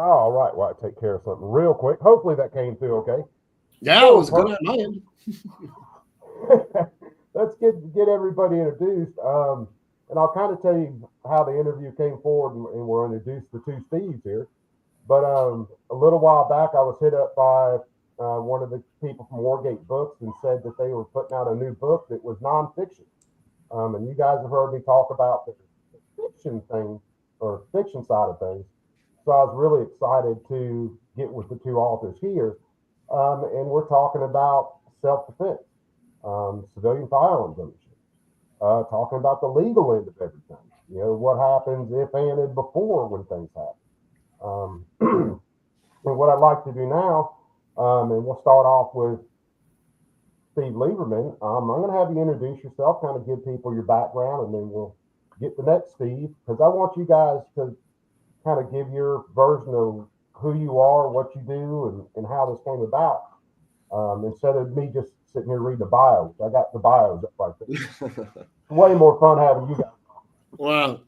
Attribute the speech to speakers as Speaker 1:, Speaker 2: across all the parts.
Speaker 1: Oh, all right. Well, I take care of something real quick. Hopefully that came through okay.
Speaker 2: Yeah, it was good on my end.
Speaker 1: Let's get everybody introduced. And I'll kind of tell you how the interview came forward, and we'll introduce the two Steves here. But a little while back, I was hit up by one of the people from Wargate Books and said that they were putting out a new book that was nonfiction. And you guys have heard me talk about the fiction thing or fiction side of things. So I was really excited to get with the two authors here. And we're talking about self-defense, civilian firearms ownership, talking about the legal end of everything. You know, what happens if and before when things happen. And what I'd like to do now, and we'll start off with Steve Lieberman. I'm going to have you introduce yourself, kind of give people your background, and then we'll get the next Steve, because I want you guys to kind of give your version of who you are, what you do, and how this came about. Instead of me just sitting here reading the bios. I got the bios up right there. It's way more fun having you guys.
Speaker 2: Well,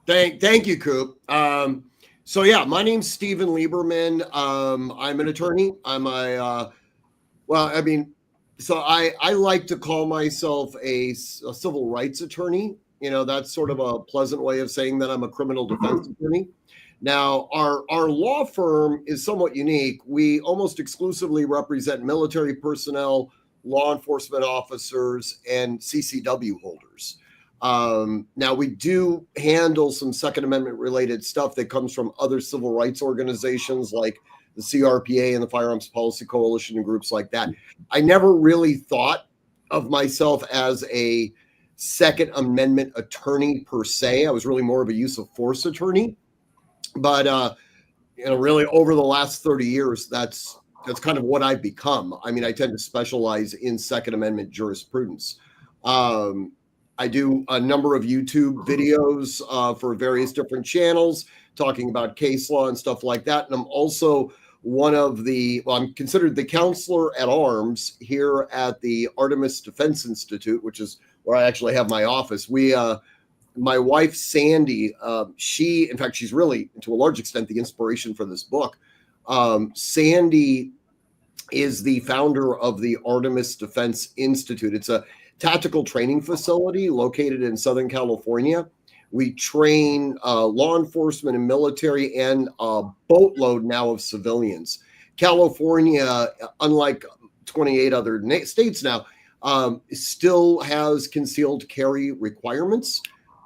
Speaker 2: thank you, Coop. So yeah, my name's Stephen Lieberman. I'm an attorney. I'm so I like to call myself a civil rights attorney. You know, that's sort of a pleasant way of saying that I'm a criminal defense attorney. Now, our law firm is somewhat unique. We almost exclusively represent military personnel, law enforcement officers, and CCW holders. Now, we do handle some Second Amendment related stuff that comes from other civil rights organizations like the CRPA and the Firearms Policy Coalition and groups like that. I never really thought of myself as a Second Amendment attorney per se. I was really more of a use of force attorney. But, really over the last 30 years, that's kind of what I've become. I mean, I tend to specialize in Second Amendment jurisprudence. I do a number of YouTube videos for various different channels talking about case law and stuff like that. And I'm also I'm considered the counselor at arms here at the Artemis Defense Institute, which is where I actually have my office. My wife, Sandy, she's really, to a large extent, the inspiration for this book. Sandy is the founder of the Artemis Defense Institute. It's a tactical training facility located in Southern California. We train law enforcement and military and a boatload now of civilians. California, unlike 28 other states now, still has concealed carry requirements.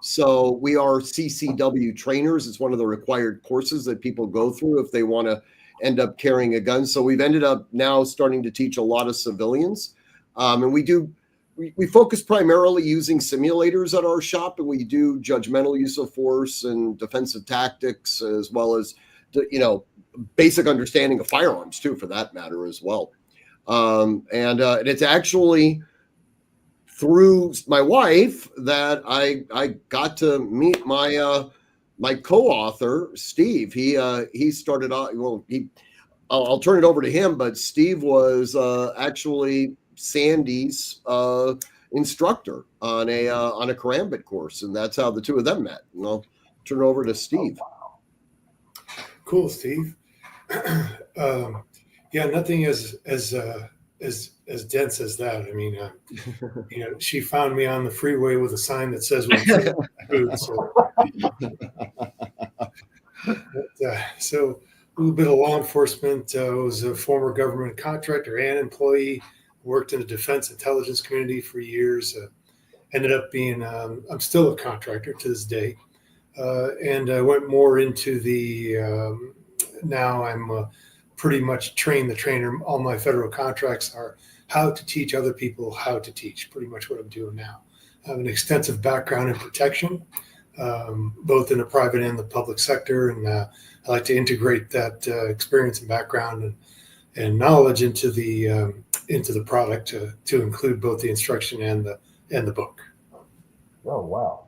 Speaker 2: So we are CCW trainers. It's one of the required courses that people go through if they want to end up carrying a gun. So we've ended up now starting to teach a lot of civilians. And we focus primarily using simulators at our shop, and we do judgmental use of force and defensive tactics, as well as, basic understanding of firearms too, for that matter as well. And it's actually through my wife that I got to meet my my co-author, Steve. He started out, I'll turn it over to him, but Steve was actually Sandy's instructor on a karambit course, and that's how the two of them met. And I'll turn it over to Steve.
Speaker 3: Oh, wow. Cool, Steve. Yeah, nothing as dense as that. I mean, she found me on the freeway with a sign that says food. So a little bit of law enforcement. I was a former government contractor and employee. Worked in the defense intelligence community for years. Ended up being, I'm still a contractor to this day. And I went more into now I'm pretty much train the trainer. All my federal contracts are how to teach other people how to teach, pretty much what I'm doing now. I have an extensive background in protection, both in the private and the public sector. And I like to integrate that experience and background and knowledge into the product to include both the instruction and the book.
Speaker 1: Oh, wow.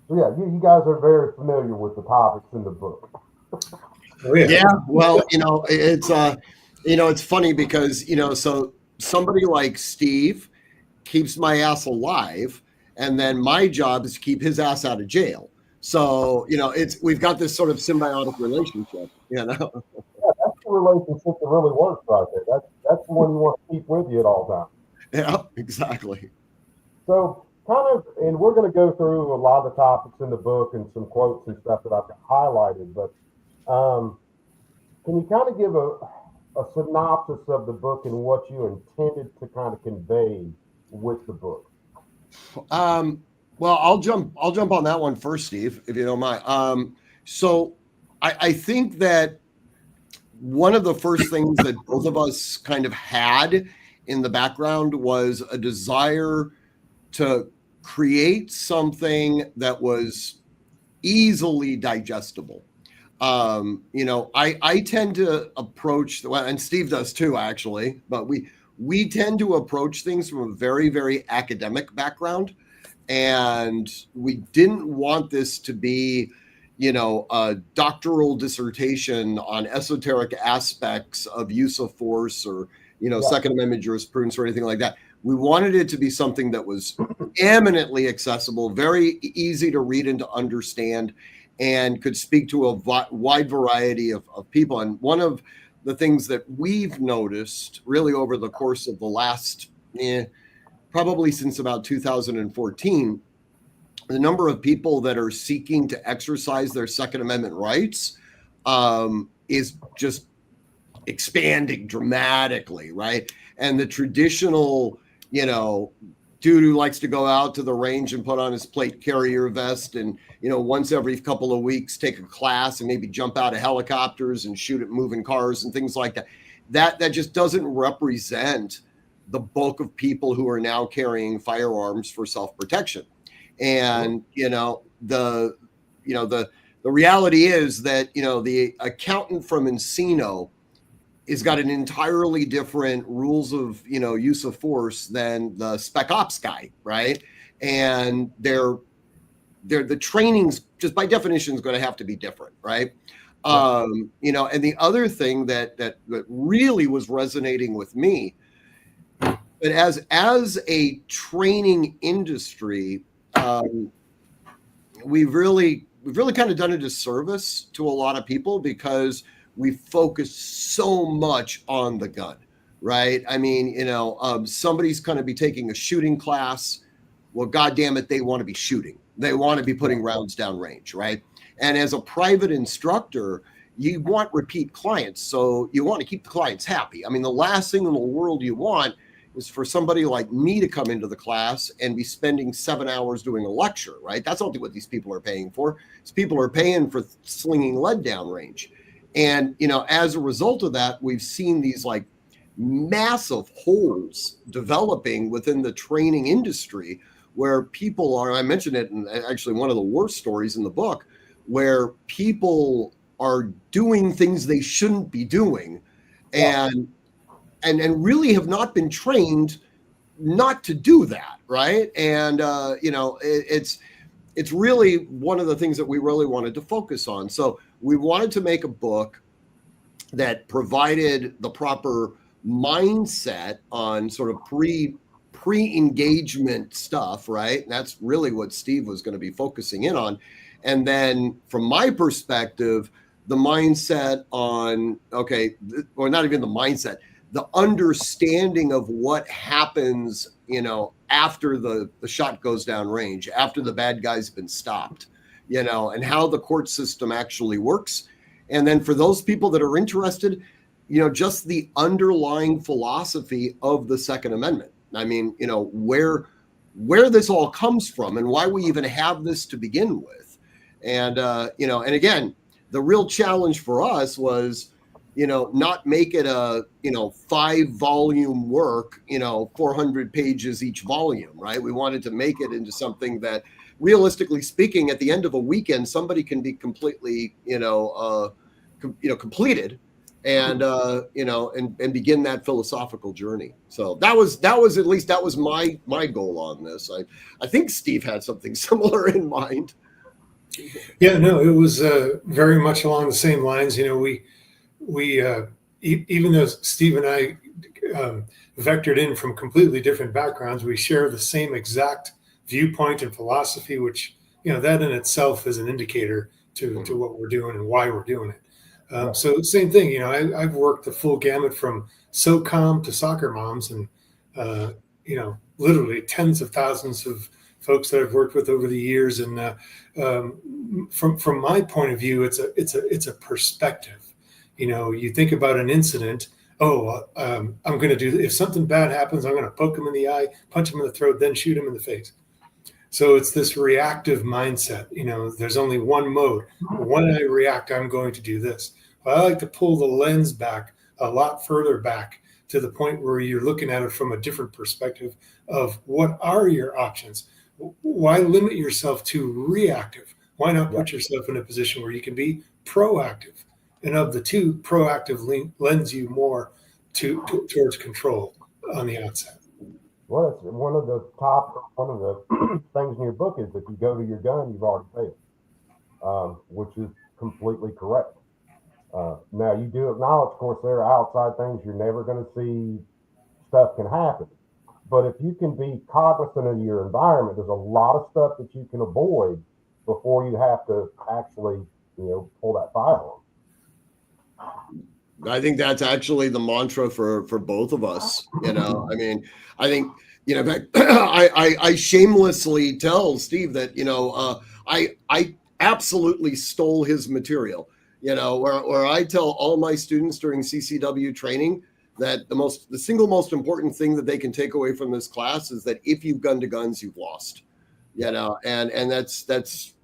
Speaker 1: So yeah, you guys are very familiar with the topics in the book.
Speaker 3: Oh, yeah.
Speaker 2: Yeah. Well, it's funny because, so somebody like Steve keeps my ass alive, and then my job is to keep his ass out of jail. So, we've got this sort of symbiotic relationship. you know.
Speaker 1: That's the relationship that really works right there. That's the one you want to keep with you at all times.
Speaker 2: Yeah, exactly.
Speaker 1: So kind of, and we're going to go through a lot of the topics in the book and some quotes and stuff that I've got highlighted, but can you kind of give a synopsis of the book and what you intended to kind of convey with the book?
Speaker 2: Well, I'll jump on that one first, Steve, if you don't mind. So I think that one of the first things that both of us kind of had in the background was a desire to create something that was easily digestible. I tend to approach, and Steve does too, actually, but we tend to approach things from a very, very academic background. And we didn't want this to be, a doctoral dissertation on esoteric aspects of use of force or, Second Amendment jurisprudence or anything like that. We wanted it to be something that was eminently accessible, very easy to read and to understand, and could speak to a wide variety of people. And one of the things that we've noticed really over the course of the last, probably since about 2014, the number of people that are seeking to exercise their Second Amendment rights is just expanding dramatically, right? And the traditional, dude who likes to go out to the range and put on his plate carrier vest and, once every couple of weeks take a class and maybe jump out of helicopters and shoot at moving cars and things like that, that just doesn't represent the bulk of people who are now carrying firearms for self-protection. And, the reality is that, the accountant from Encino has got an entirely different rules of, use of force than the spec ops guy, right? And the training's just by definition is going to have to be different, right? And the other thing that really was resonating with me, but as a training industry, we've really kind of done a disservice to a lot of people because we focus so much on the gun, right? I mean, somebody's going to be taking a shooting class. Well, God damn it, they want to be shooting. They want to be putting rounds down range, right? And as a private instructor, you want repeat clients. So you want to keep the clients happy. I mean, the last thing in the world you want is for somebody like me to come into the class and be spending 7 hours doing a lecture, right? That's not what these people are paying for. These people are paying for slinging lead down range. And, as a result of that, we've seen these like massive holes developing within the training industry where people are, I mentioned it in actually one of the worst stories in the book, where people are doing things they shouldn't be doing and really have not been trained not to do that, right? And, it's really one of the things that we really wanted to focus on. So we wanted to make a book that provided the proper mindset on sort of pre-engagement stuff, right? And that's really what Steve was going to be focusing in on. And then from my perspective, the mindset on, or not even the mindset, the understanding of what happens, after the shot goes down range, after the bad guy's been stopped, and how the court system actually works. And then for those people that are interested, just the underlying philosophy of the Second Amendment. I mean, where this all comes from and why we even have this to begin with. And, and again, the real challenge for us was, not make it a, 5-volume work, 400 pages each volume, right? We wanted to make it into something that, realistically speaking, at the end of a weekend, somebody can be completely, completed and, and begin that philosophical journey. So that was at least my goal on this. I think Steve had something similar in mind.
Speaker 3: Yeah, no, it was very much along the same lines. We even though Steve and I vectored in from completely different backgrounds, we share the same exact viewpoint and philosophy, which, that in itself is an indicator to what we're doing and why we're doing it. So same thing, you know, I've worked the full gamut from SOCOM to soccer moms, and you know, literally tens of thousands of folks that I've worked with over the years. And from my point of view, it's a perspective. You know, you think about an incident. Oh, I'm going to do, if something bad happens, I'm going to poke him in the eye, punch him in the throat, then shoot him in the face. So it's this reactive mindset. You know, there's only one mode. When I react, I'm going to do this. Well, I like to pull the lens back a lot further back to the point where you're looking at it from a different perspective of what are your options? Why limit yourself to reactive? Why not put yourself in a position where you can be proactive? And of the two, proactive lends you more towards control on the outset.
Speaker 1: Well, it's one of the things in your book is if you go to your gun, you've already failed, which is completely correct. Now, you do acknowledge, of course, there are outside things you're never going to see. Stuff can happen. But if you can be cognizant of your environment, there's a lot of stuff that you can avoid before you have to actually, pull that firearm.
Speaker 2: I think that's actually the mantra for both of us. I mean, I think, in fact, I shamelessly tell Steve that, I absolutely stole his material, where I tell all my students during CCW training that the single most important thing that they can take away from this class is that if you've gone to guns, you've lost. And that's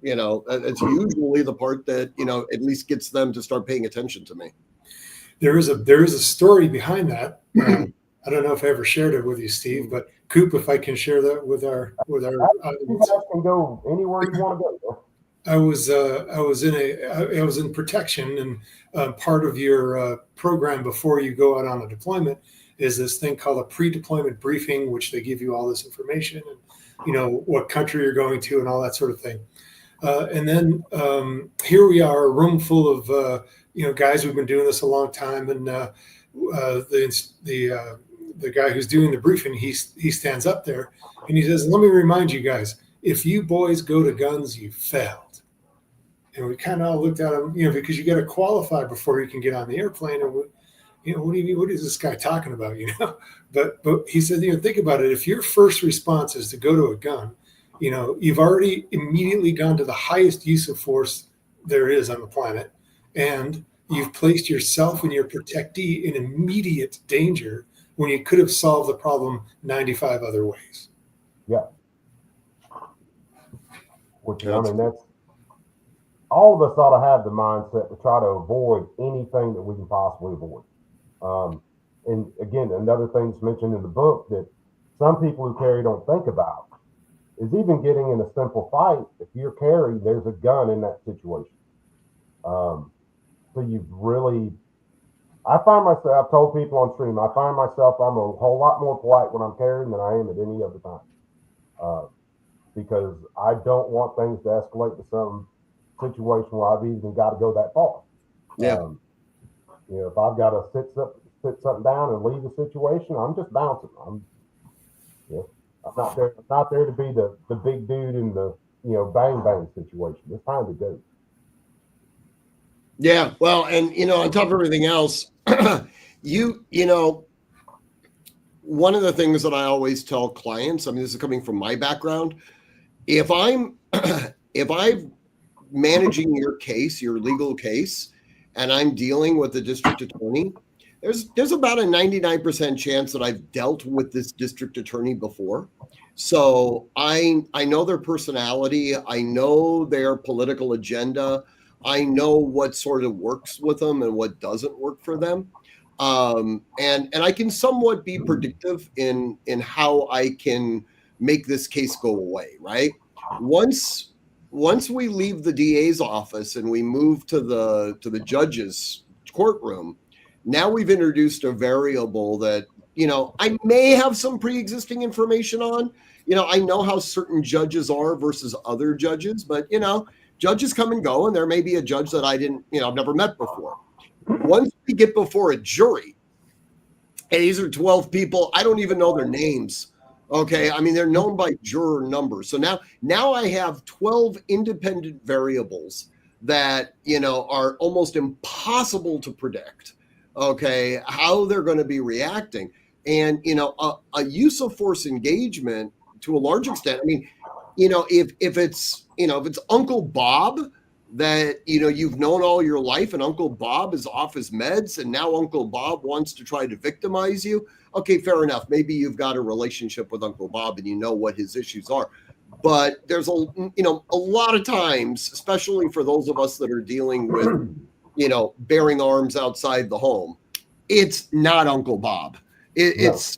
Speaker 2: usually the part that at least gets them to start paying attention to me.
Speaker 3: There is a story behind that. I don't know if I ever shared it with you, Steve, but Coop, if I can share that with our audience.
Speaker 1: You guys can go anywhere you want to go.
Speaker 3: I was in protection, and part of your program before you go out on a deployment is this thing called a pre-deployment briefing, which they give you all this information and what country you're going to and all that sort of thing. And then here we are, a room full of guys who've been doing this a long time, and the guy who's doing the briefing, he stands up there and he says, "Let me remind you guys, if you boys go to guns, you failed." And we kind of all looked at him, because you got to qualify before you can get on the airplane. And what do you mean? What is this guy talking about? But he said, think about it. If your first response is to go to a gun, you've already immediately gone to the highest use of force there is on the planet, and you've placed yourself and your protectee in immediate danger when you could have solved the problem 95 other ways.
Speaker 1: Yeah. Which, that's all of us ought to have the mindset to try to avoid anything that we can possibly avoid. And again, another thing that's mentioned in the book that some people who carry don't think about is even getting in a simple fight. If you're carrying, there's a gun in that situation. So you've really, I find myself, I've told people on stream, I find myself, I'm a whole lot more polite when I'm carrying than I am at any other time. Because I don't want things to escalate to some situation where I've even got to go that far.
Speaker 2: Yeah.
Speaker 1: If I've got to sit something down and leave the situation, I'm just bouncing. I'm not there to be the big dude in the bang bang situation. It's time to go.
Speaker 2: Yeah, well, and on top of everything else, one of the things that I always tell clients, I mean, this is coming from my background, if I'm managing your case, your legal case, and I'm dealing with the district attorney, there's about a 99% chance that I've dealt with this district attorney before. So I know their personality, I know their political agenda, I know what sort of works with them and what doesn't work for them. And I can somewhat be predictive in how I can make this case go away, right? Once we leave the DA's office and we move to the judge's courtroom, now we've introduced a variable that, I may have some pre-existing information on. I know how certain judges are versus other judges, but, judges come and go, and there may be a judge that I've never met before. Once we get before a jury, and these are 12 people, I don't even know their names. Okay, I mean, they're known by juror numbers. So now I have 12 independent variables that, are almost impossible to predict, okay, how they're going to be reacting. And, a use of force engagement to a large extent, I mean, if it's Uncle Bob that, you've known all your life, and Uncle Bob is off his meds, and now Uncle Bob wants to try to victimize you. Okay, fair enough. Maybe you've got a relationship with Uncle Bob and you know what his issues are. But there's a lot of times, especially for those of us that are dealing with, bearing arms outside the home, it's not Uncle Bob. It's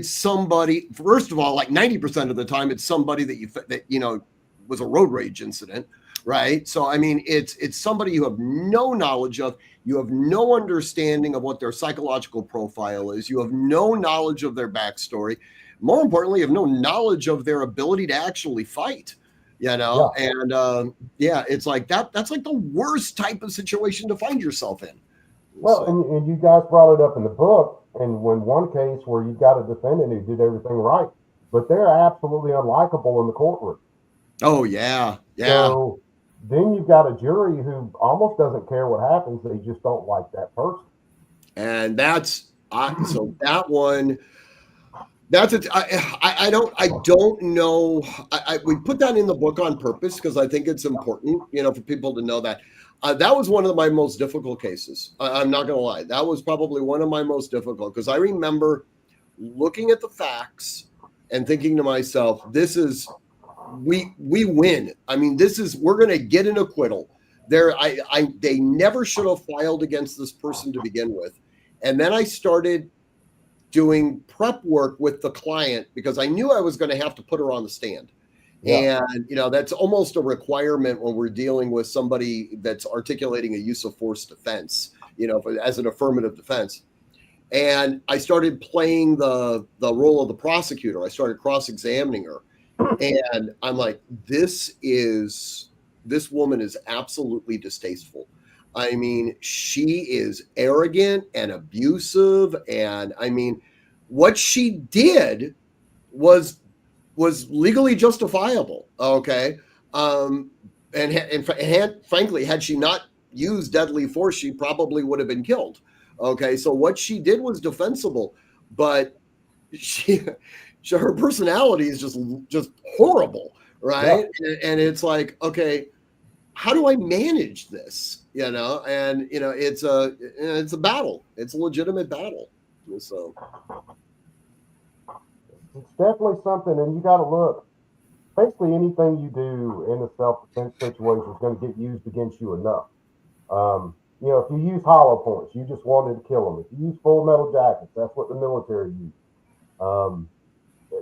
Speaker 2: somebody, first of all, like 90% of the time, it's somebody that was a road rage incident, right? So, I mean, it's somebody you have no knowledge of. You have no understanding of what their psychological profile is. You have no knowledge of their backstory. More importantly, you have no knowledge of their ability to actually fight, And it's like that's like the worst type of situation to find yourself in.
Speaker 1: Well, and you guys brought it up in the book, and when one case where you got a defendant who did everything right, but they're absolutely unlikable in the courtroom.
Speaker 2: Oh, yeah.
Speaker 1: So then you've got a jury who almost doesn't care what happens. They just don't like that person.
Speaker 2: And so that one, I don't know. We put that in the book on purpose because I think it's important, for people to know that. That was one of my most difficult cases. I'm not going to lie. That was probably one of my most difficult because I remember looking at the facts and thinking to myself, we win. I mean, we're going to get an acquittal. They never should have filed against this person to begin with. And then I started doing prep work with the client because I knew I was going to have to put her on the stand. Yeah. And, that's almost a requirement when we're dealing with somebody that's articulating a use of force defense, as an affirmative defense. And I started playing the role of the prosecutor. I started cross-examining her. And I'm like, this woman is absolutely distasteful. I mean, she is arrogant and abusive. And I mean, what she did was legally justifiable. Okay. And frankly, had she not used deadly force, she probably would have been killed. Okay. So what she did was defensible, but her personality is just horrible. Right. Yeah. And it's like, okay, how do I manage this? And it's a battle. It's a legitimate battle. So
Speaker 1: it's definitely something, and you got to look. Basically, anything you do in a self-defense situation is going to get used against you enough. If you use hollow points, you just wanted to kill them. If you use full metal jackets, that's what the military used.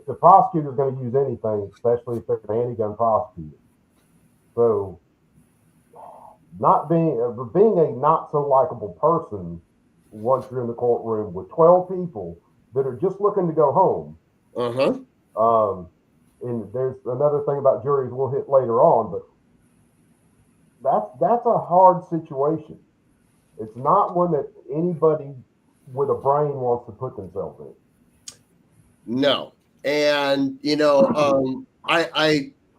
Speaker 1: The prosecutor is going to use anything, especially if they're an anti-gun prosecutor. So, being a not so likable person once you're in the courtroom with 12 people that are just looking to go home. And there's another thing about juries we'll hit later on, but that's a hard situation. It's not one that anybody with a brain wants to put themselves in.
Speaker 2: No. And,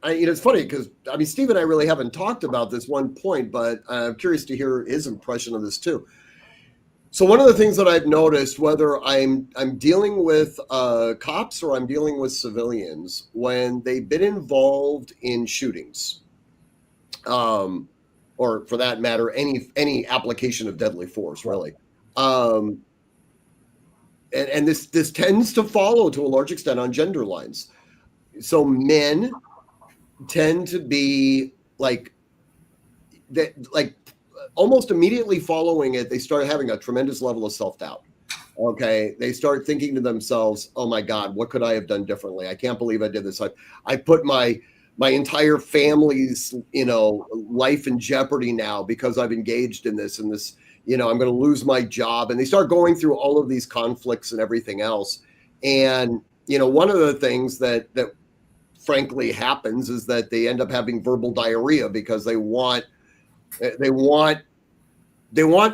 Speaker 2: it's funny because, I mean, Steve and I really haven't talked about this one point, but I'm curious to hear his impression of this too. So one of the things that I've noticed, whether I'm dealing with cops or I'm dealing with civilians, when they've been involved in shootings, or for that matter, any application of deadly force, really, and this tends to follow to a large extent on gender lines. So men tend to be like almost immediately following it, they start having a tremendous level of self-doubt. Okay. They start thinking to themselves, oh my God, what could I have done differently? I can't believe I did this. I put my entire family's, life in jeopardy now because I've engaged in this, I'm going to lose my job. And they start going through all of these conflicts and everything else. And, one of the things that frankly happens is that they end up having verbal diarrhea because they want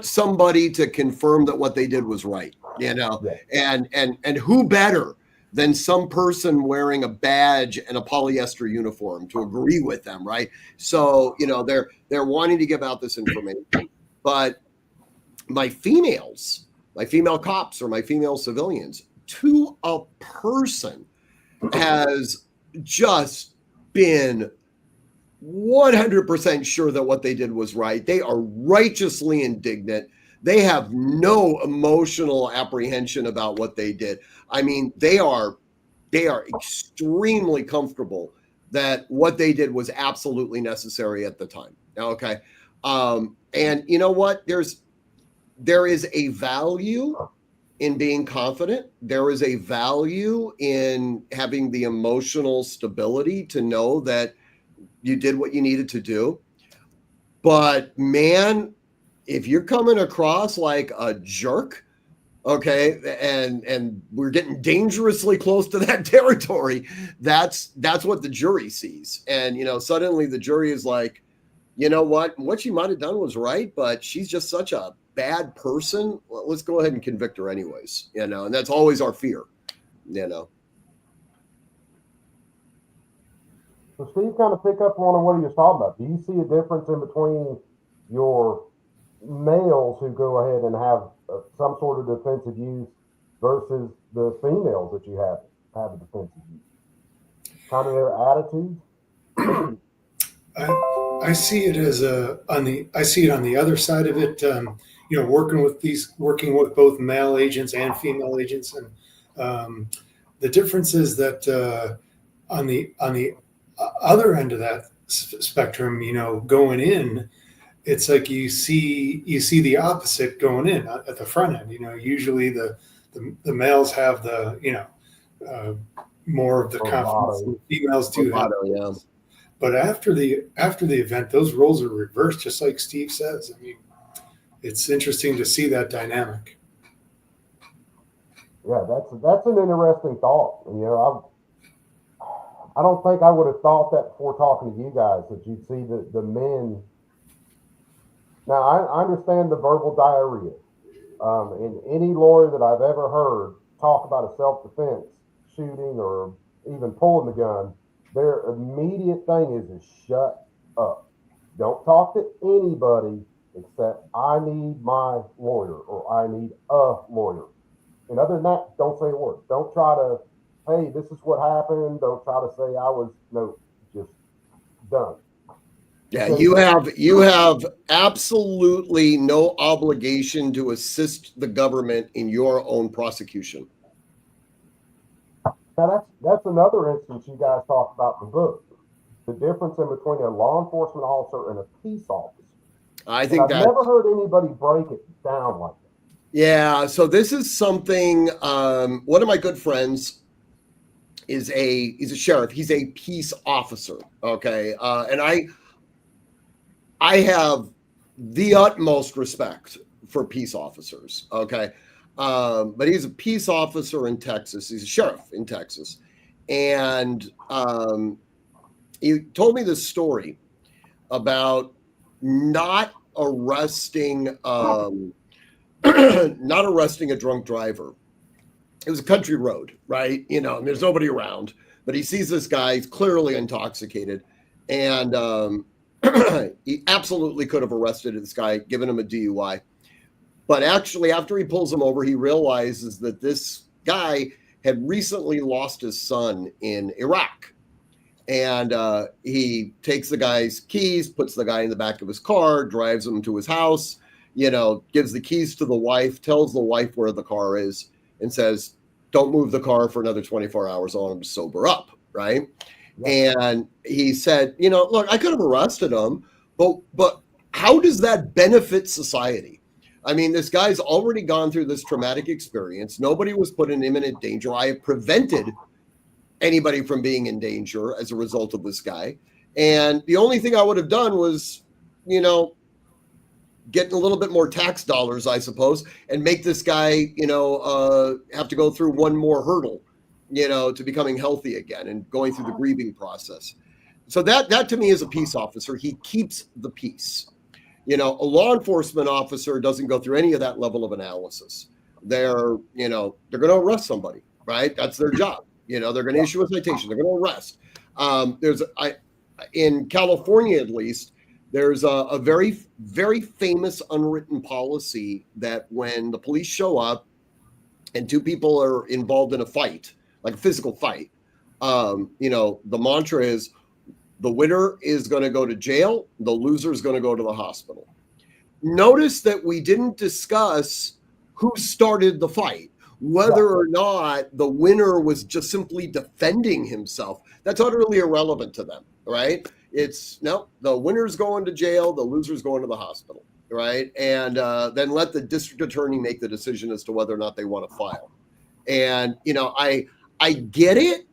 Speaker 2: somebody to confirm that what they did was right, Yeah. And who better than some person wearing a badge and a polyester uniform to agree with them, right? So, they're wanting to give out this information. But my female cops or my female civilians, to a person, has just been 100% sure that what they did was right. They are righteously indignant. They have no emotional apprehension about what they did. I mean, they are extremely comfortable that what they did was absolutely necessary at the time. Okay. And you know what? There is a value in being confident. There is a value in having the emotional stability to know that you did what you needed to do. But man, if you're coming across like a jerk, okay, and we're getting dangerously close to that territory, that's what the jury sees. And suddenly the jury is like, you know what she might have done was right, but she's just such a bad person. Well, let's go ahead and convict her anyways, and that's always our fear.
Speaker 1: So Steve, kind of pick up on what he was talking about. Do you see a difference in between your males who go ahead and have some sort of defensive use versus the females that you have a defensive use? Kind of their attitudes?
Speaker 3: I see it as I see it on the other side of it. Working with both male agents and female agents, and the difference is that on the other end of that spectrum, going in, it's like you see the opposite going in at the front end. Usually the males have the more of the confidence. And the females do have.
Speaker 2: Yeah.
Speaker 3: But after the event, those roles are reversed, just like Steve says. I mean, it's interesting to see that dynamic.
Speaker 1: Yeah, that's an interesting thought. I don't think I would have thought that before talking to you guys, that you'd see the men. Now, I understand the verbal diarrhea. And any lawyer that I've ever heard talk about a self-defense shooting or even pulling the gun, their immediate thing is shut up. Don't talk to anybody except I need my lawyer or I need a lawyer. And other than that, don't say a word. Don't try to, hey, this is what happened. Don't try to say just done.
Speaker 2: Yeah, you have absolutely no obligation to assist the government in your own prosecution.
Speaker 1: Now that's another instance you guys talked about in the book. The difference in between a law enforcement officer and a peace officer. I've never heard anybody break it down like that.
Speaker 2: Yeah, so this is something. One of my good friends he's a sheriff. He's a peace officer. Okay, and I have the utmost respect for peace officers. Okay. But he's a peace officer in Texas. He's a sheriff in Texas. And he told me this story about not arresting a drunk driver. It was a country road, right? And there's nobody around, but he sees this guy, he's clearly intoxicated. And he absolutely could have arrested this guy, given him a DUI. But actually, after he pulls him over, he realizes that this guy had recently lost his son in Iraq. And he takes the guy's keys, puts the guy in the back of his car, drives him to his house, gives the keys to the wife, tells the wife where the car is, and says, don't move the car for another 24 hours. I want him to sober up, right? Yeah. And he said, look, I could have arrested him, but how does that benefit society? I mean, this guy's already gone through this traumatic experience. Nobody was put in imminent danger. I have prevented anybody from being in danger as a result of this guy. And the only thing I would have done was, getting a little bit more tax dollars, I suppose, and make this guy, have to go through one more hurdle, to becoming healthy again and going through the grieving process. So that to me is a peace officer. He keeps the peace. A law enforcement officer doesn't go through any of that level of analysis. They're going to arrest somebody, right? That's their job. They're going to issue a citation. They're going to arrest. In California, at least, there's a very, very famous unwritten policy that when the police show up and two people are involved in a fight, like a physical fight, the mantra is the winner is going to go to jail, the loser is going to go to the hospital. Notice that we didn't discuss who started the fight, whether or not the winner was just simply defending himself. That's utterly irrelevant to them, right? It's no, the winner's going to jail, the loser's going to the hospital, right? And then let the district attorney make the decision as to whether or not they want to file. And, I get it.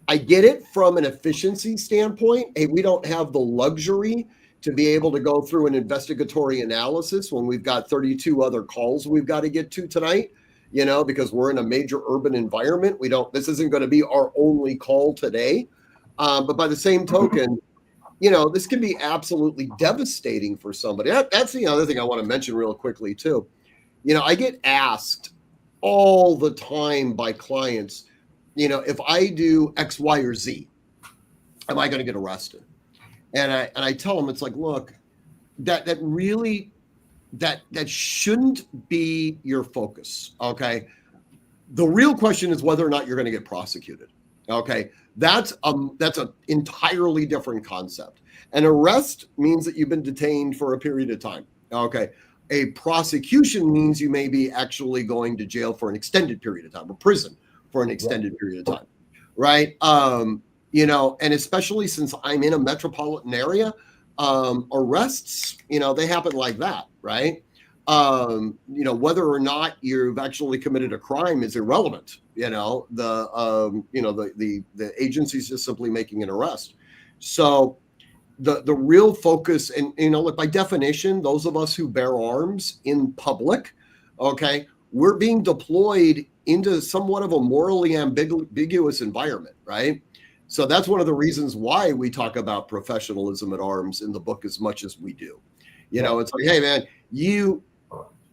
Speaker 2: I get it from an efficiency standpoint. Hey, we don't have the luxury to be able to go through an investigatory analysis when we've got 32 other calls we've got to get to tonight, because we're in a major urban environment. This isn't going to be our only call today. But by the same token, this can be absolutely devastating for somebody. That's the other thing I want to mention real quickly too. I get asked all the time by clients, if I do X, Y, or Z, am I going to get arrested? And I tell them, it's like, look, that shouldn't be your focus. Okay. The real question is whether or not you're going to get prosecuted. Okay. That's an entirely different concept. An arrest means that you've been detained for a period of time. Okay. A prosecution means you may be actually going to jail for an extended period of time, or prison for an extended period of time. Right. And especially since I'm in a metropolitan area, arrests, they happen like that. Right. Whether or not you've actually committed a crime is irrelevant. The agency's just simply making an arrest. So the real focus, and look, by definition, those of us who bear arms in public, okay, we're being deployed into somewhat of a morally ambiguous environment, right? So that's one of the reasons why we talk about professionalism at arms in the book as much as we do. It's like, hey man, you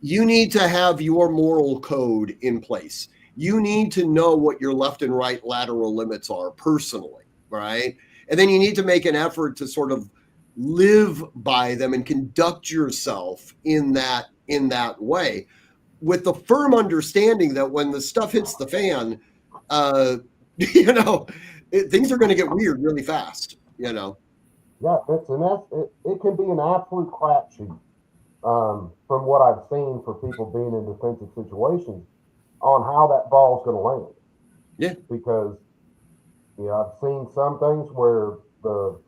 Speaker 2: need to have your moral code in place. You need to know what your left and right lateral limits are personally, right? And then you need to make an effort to sort of live by them and conduct yourself in that way, with the firm understanding that when the stuff hits the fan, things are going to get weird really fast. Yeah,
Speaker 1: it can be an absolute crapshoot. From what I've seen for people being in defensive situations, on how that ball's going to land.
Speaker 2: Yeah,
Speaker 1: because I've seen some things where the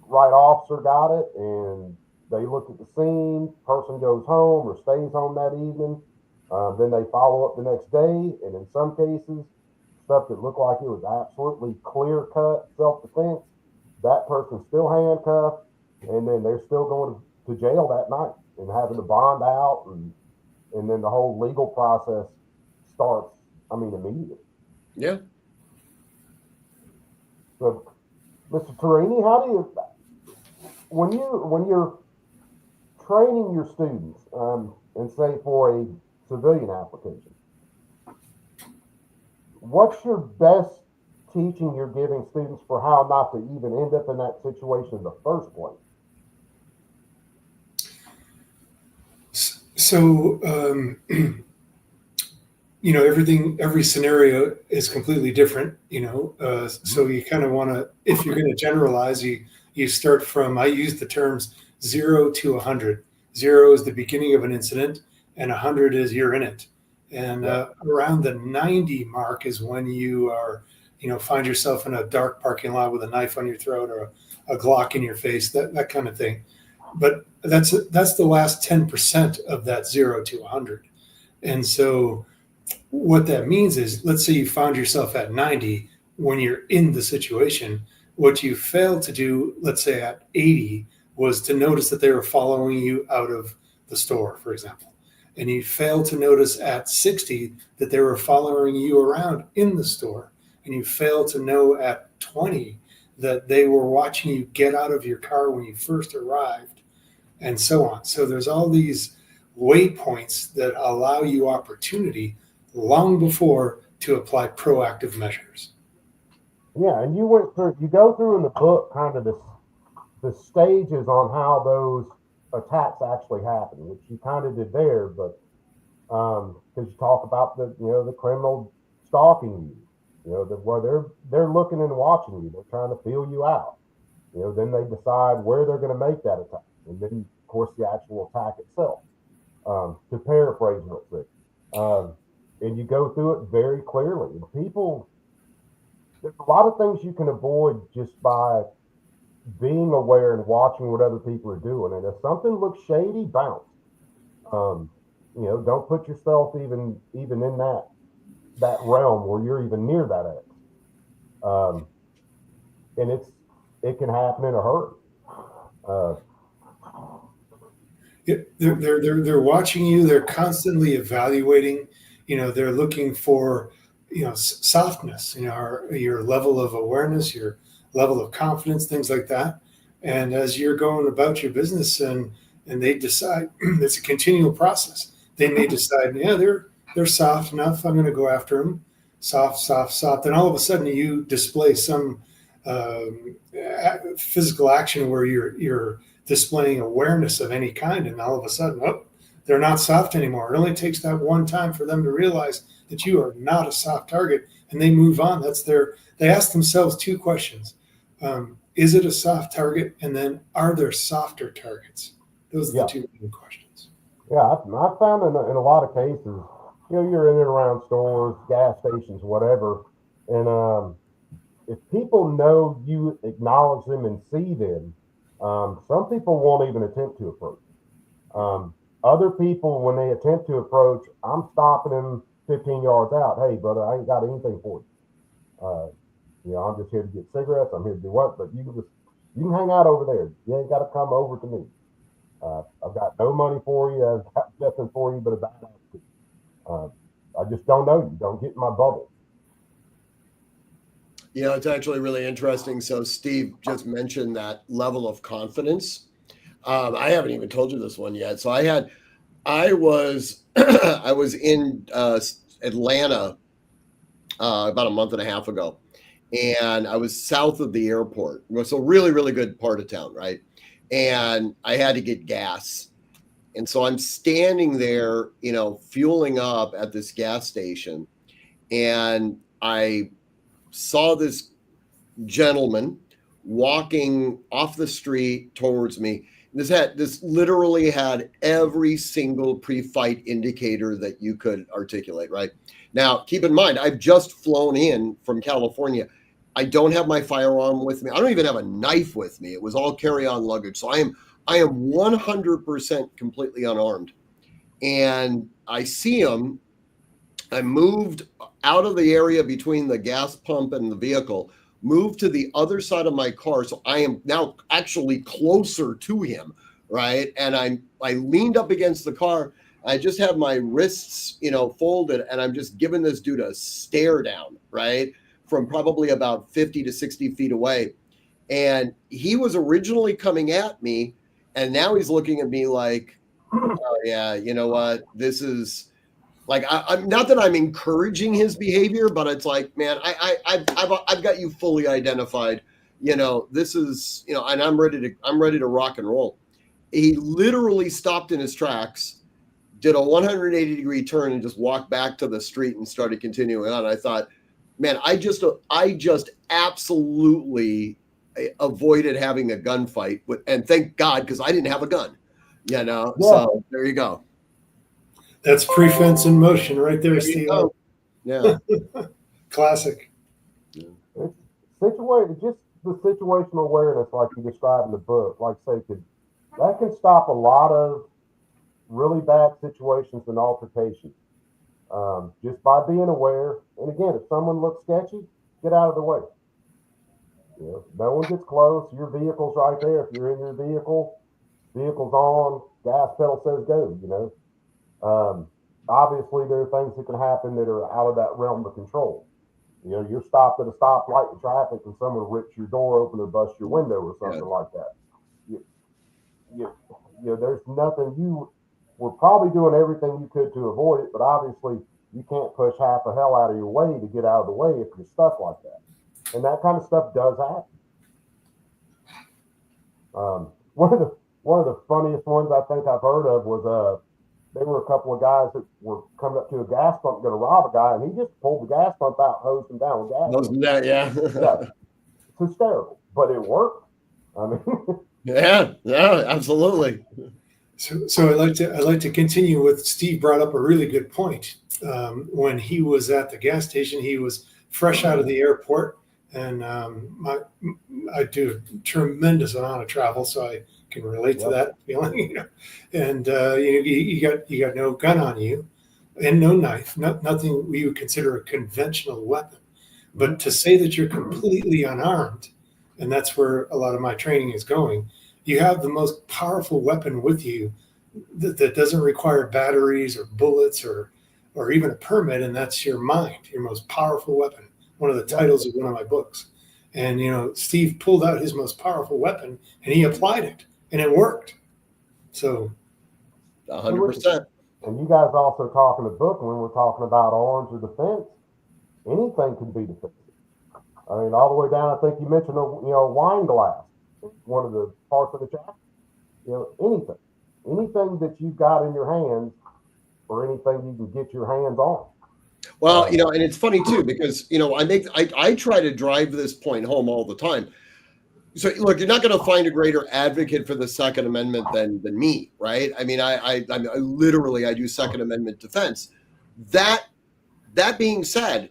Speaker 1: right officer got it and they look at the scene, person goes home or stays home that evening. Then they follow up the next day, and in some cases, stuff that looked like it was absolutely clear-cut self-defense, that person's still handcuffed, and then they're still going to jail that night and having to bond out, and then the whole legal process starts, immediately.
Speaker 2: Yeah.
Speaker 1: So, Mr. Torini, how do you, when you're training your students, and say for a civilian application, what's your best teaching you're giving students for how not to even end up in that situation in the first place?
Speaker 3: So, every scenario is completely different, so you kind of want to, if you're going to generalize, you start from, I use the terms 0 to 100. 0 is the beginning of an incident, and 100 is you're in it. And around the 90 mark is when you are, find yourself in a dark parking lot with a knife on your throat or a Glock in your face, that kind of thing. But that's the last 10% of that 0 to 100. And so what that means is, let's say you found yourself at 90 when you're in the situation. What you failed to do, let's say at 80, was to notice that they were following you out of the store, for example. And you failed to notice at 60 that they were following you around in the store. And you failed to know at 20 that they were watching you get out of your car when you first arrived, and so on. So there's all these waypoints that allow you opportunity long before to apply proactive measures.
Speaker 1: Yeah, and you go through in the book kind of the stages on how those attacks actually happen, which you kind of did there, but because you talk about the criminal stalking you, where they're looking and watching you, they're trying to feel you out. Then they decide where they're going to make that attack, and then of course the actual attack itself. To paraphrase real quick, and you go through it very clearly. There's a lot of things you can avoid just by being aware and watching what other people are doing. And if something looks shady, bounce. Don't put yourself even in that realm where you're even near that X. And it can happen in a hurry.
Speaker 3: They're watching you. They're constantly evaluating. They're looking for softness. Your level of awareness, your level of confidence, things like that. And as you're going about your business, and they decide it's a continual process. They may decide, yeah, they're soft enough. I'm going to go after them. Soft. And all of a sudden, you display some physical action where you're displaying awareness of any kind, and all of a sudden, they're not soft anymore. It only takes that one time for them to realize that you are not a soft target, and they move on. They ask themselves two questions. Is it a soft target? And then, are there softer targets? Those are the two main questions.
Speaker 1: Yeah, I found in a lot of cases, you're in and around stores, gas stations, whatever, and if people know you acknowledge them and see them, some people won't even attempt to approach. Other people, when they attempt to approach, I'm stopping them 15 yards out. Hey, brother, I ain't got anything for you. I'm just here to get cigarettes. I'm here to do what? But you can hang out over there. You ain't got to come over to me. I've got no money for you. I've got nothing for you but a bad attitude. I just don't know you. Don't get in my bubble.
Speaker 2: It's actually really interesting. So Steve just mentioned that level of confidence. I haven't even told you this one yet. So I was I was in Atlanta about a month and a half ago, and I was south of the airport. So really, really good part of town, right? And I had to get gas. And so I'm standing there, fueling up at this gas station, and I saw this gentleman walking off the street towards me. This literally had every single pre-fight indicator that you could articulate, right? Now, keep in mind, I've just flown in from California. I don't have my firearm with me. I don't even have a knife with me. It was all carry-on luggage. So I am 100% completely unarmed. And I see him. I moved out of the area between the gas pump and the vehicle, moved to the other side of my car. So I am now actually closer to him, right? And I leaned up against the car. I just have my wrists, folded, and I'm just giving this dude a stare down, right? From probably about 50 to 60 feet away. And he was originally coming at me, and now he's looking at me like, oh yeah, you know what? This is like, I'm not that I'm encouraging his behavior, but it's like, man, I've got you fully identified. This is, and I'm ready to rock and roll. He literally stopped in his tracks, did a 180-degree turn, and just walked back to the street and started continuing on. I thought, man, I just absolutely avoided having a gunfight and thank God, because I didn't have a gun, So there you go.
Speaker 3: That's pre-fence in motion right there, Steve.
Speaker 2: Yeah.
Speaker 3: Classic.
Speaker 1: It's just the situational awareness, like you described in the book, like I say, that can stop a lot of really bad situations and altercations. Just by being aware. And again, if someone looks sketchy, get out of the way. No one gets close. Your vehicle's right there. If you're in your vehicle's on, gas pedal says go, Obviously there are things that can happen that are out of that realm of control. You're stopped at a stoplight in traffic and someone rips your door open or busts your window or something like that. There's nothing. You were probably doing everything you could to avoid it, but obviously you can't push half a hell out of your way to get out of the way if you're stuck like that. And that kind of stuff does happen. One of the funniest ones I think I've heard of was there were a couple of guys that were coming up to a gas pump going to rob a guy, and he just pulled the gas pump out, hosed him down with gas.
Speaker 2: Wasn't that, yeah.
Speaker 1: Yeah, it's hysterical, but it worked. I mean,
Speaker 2: yeah, absolutely.
Speaker 3: So I'd like to continue with Steve brought up a really good point. When he was at the gas station, he was fresh out of the airport, and I do a tremendous amount of travel, so I can relate to that feeling. You know? And you got no gun on you, and no knife, nothing we would consider a conventional weapon. But to say that you're completely unarmed, and that's where a lot of my training is going. You have the most powerful weapon with you that doesn't require batteries or bullets or even a permit, and that's your mind, your most powerful weapon. One of the titles of one of my books. And, Steve pulled out his most powerful weapon, and he applied it, and it worked. So
Speaker 2: 100%.
Speaker 1: And you guys also talk in the book when we're talking about arms or defense, anything can be defensive. I mean, all the way down, I think you mentioned, a wine glass, one of the parts of the chapter. Anything that you've got in your hands or anything you can get your hands on.
Speaker 2: Well, and it's funny too, because, I try to drive this point home all the time. So look, you're not going to find a greater advocate for the Second Amendment than me, right? I mean, I literally do Second Amendment defense. That being said,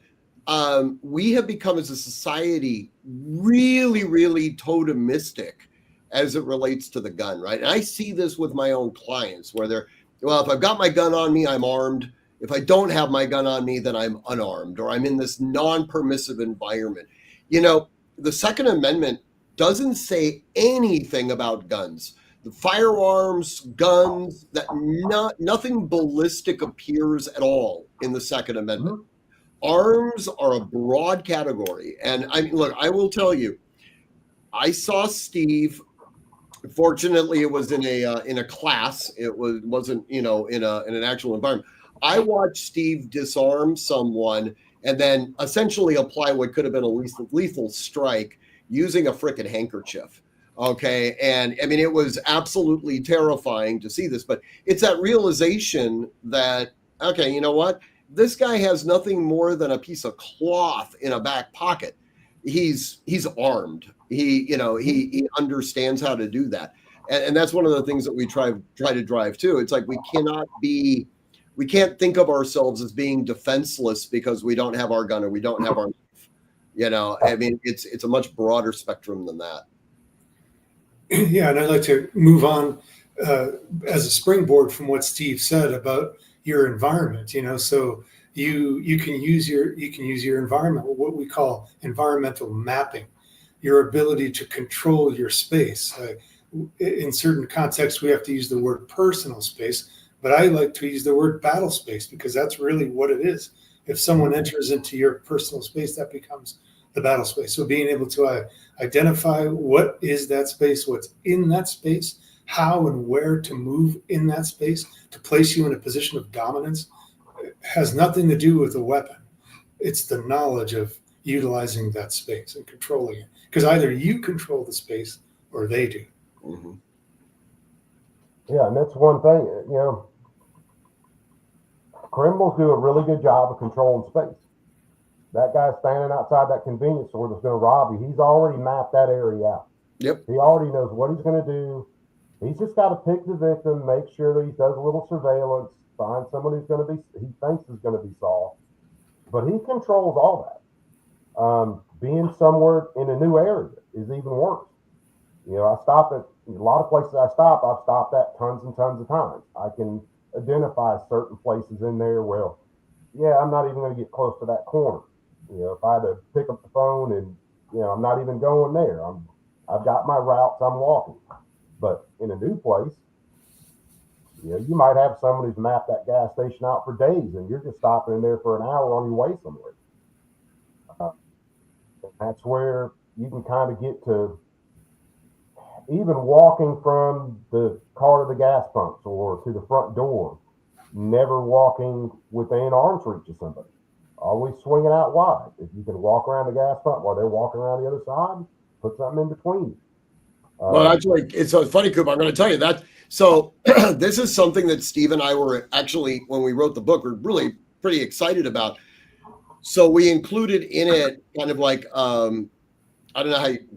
Speaker 2: we have become as a society really, really totemistic as it relates to the gun, right? And I see this with my own clients where if I've got my gun on me, I'm armed. If I don't have my gun on me, then I'm unarmed, or I'm in this non-permissive environment. The Second Amendment doesn't say anything about guns. The firearms, guns, nothing ballistic appears at all in the Second Amendment. Mm-hmm. Arms are a broad category. And I will tell you, I saw Steve. Fortunately, it was in a class. It wasn't in an actual environment. I watched Steve disarm someone and then essentially apply what could have been a lethal strike using a frickin' handkerchief. Okay, and I mean it was absolutely terrifying to see this, but it's that realization that you know what? This guy has nothing more than a piece of cloth in a back pocket. He's armed. He understands how to do that. And that's one of the things that we try to drive too. It's like we can't think of ourselves as being defenseless because we don't have our gun or we don't have our knife. I mean, it's a much broader spectrum than that.
Speaker 3: Yeah, and I'd like to move on as a springboard from what Steve said about your environment. So you can use your environment, what we call environmental mapping, your ability to control your space. In certain contexts, we have to use the word personal space, but I like to use the word battle space because that's really what it is. If someone enters into your personal space, that becomes the battle space. So being able to identify what is that space, what's in that space, how and where to move in that space to place you in a position of dominance has nothing to do with a weapon. It's the knowledge of utilizing that space and controlling it. Because either you control the space or they do.
Speaker 2: Mm-hmm.
Speaker 1: Yeah, and that's one thing, criminals do a really good job of controlling space. That guy standing outside that convenience store that's going to rob you, he's already mapped that area out.
Speaker 2: Yep.
Speaker 1: He already knows what he's going to do. He's just got to pick the victim, make sure that he does a little surveillance, find someone he thinks is going to be solved. But he controls all that. Being somewhere in a new area is even worse. I stop at a lot of places I've stopped at tons and tons of times. I can identify certain places in there. Well, yeah, I'm not even going to get close to that corner. If I had to pick up the phone and, I'm not even going there. I've got my routes I'm walking. But in a new place, you might have someone who's mapped that gas station out for days and you're just stopping in there for an hour on your way somewhere. That's where you can kind of get to even walking from the car to the gas pumps or to the front door. never walking within arm's reach of somebody. Always swinging out wide. If you can walk around the gas pump while they're walking around the other side, put something in between you.
Speaker 2: Well, that's like, it's so funny, Coop. I'm going to tell you that. So this is something that Steve and I were actually, when we wrote the book, we're really pretty excited about. So we included in it kind of like, I don't know how you,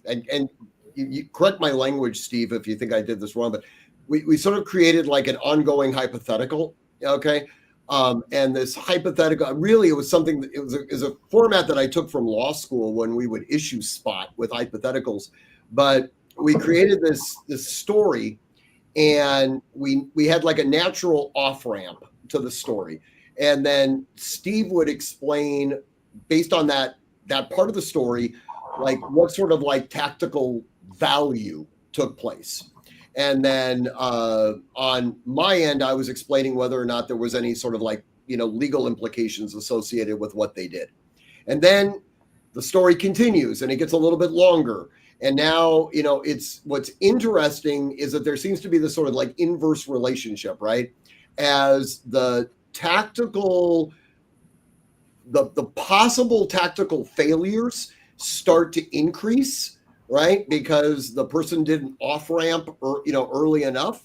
Speaker 2: and you correct my language, Steve, if you think I did this wrong, but we sort of created like an ongoing hypothetical. Okay. And this hypothetical, really, it was something that it was a format that I took from law school when we would issue spot with hypotheticals. But we created this story, and we had like a natural off ramp to the story, and then Steve would explain based on that part of the story, like what sort of like tactical value took place. And then on my end, I was explaining whether or not there was any sort of like, legal implications associated with what they did. And then the story continues and it gets a little bit longer. And now, it's what's interesting is that there seems to be this sort of like inverse relationship, right? As the possible tactical failures start to increase, right? Because the person didn't off ramp early enough,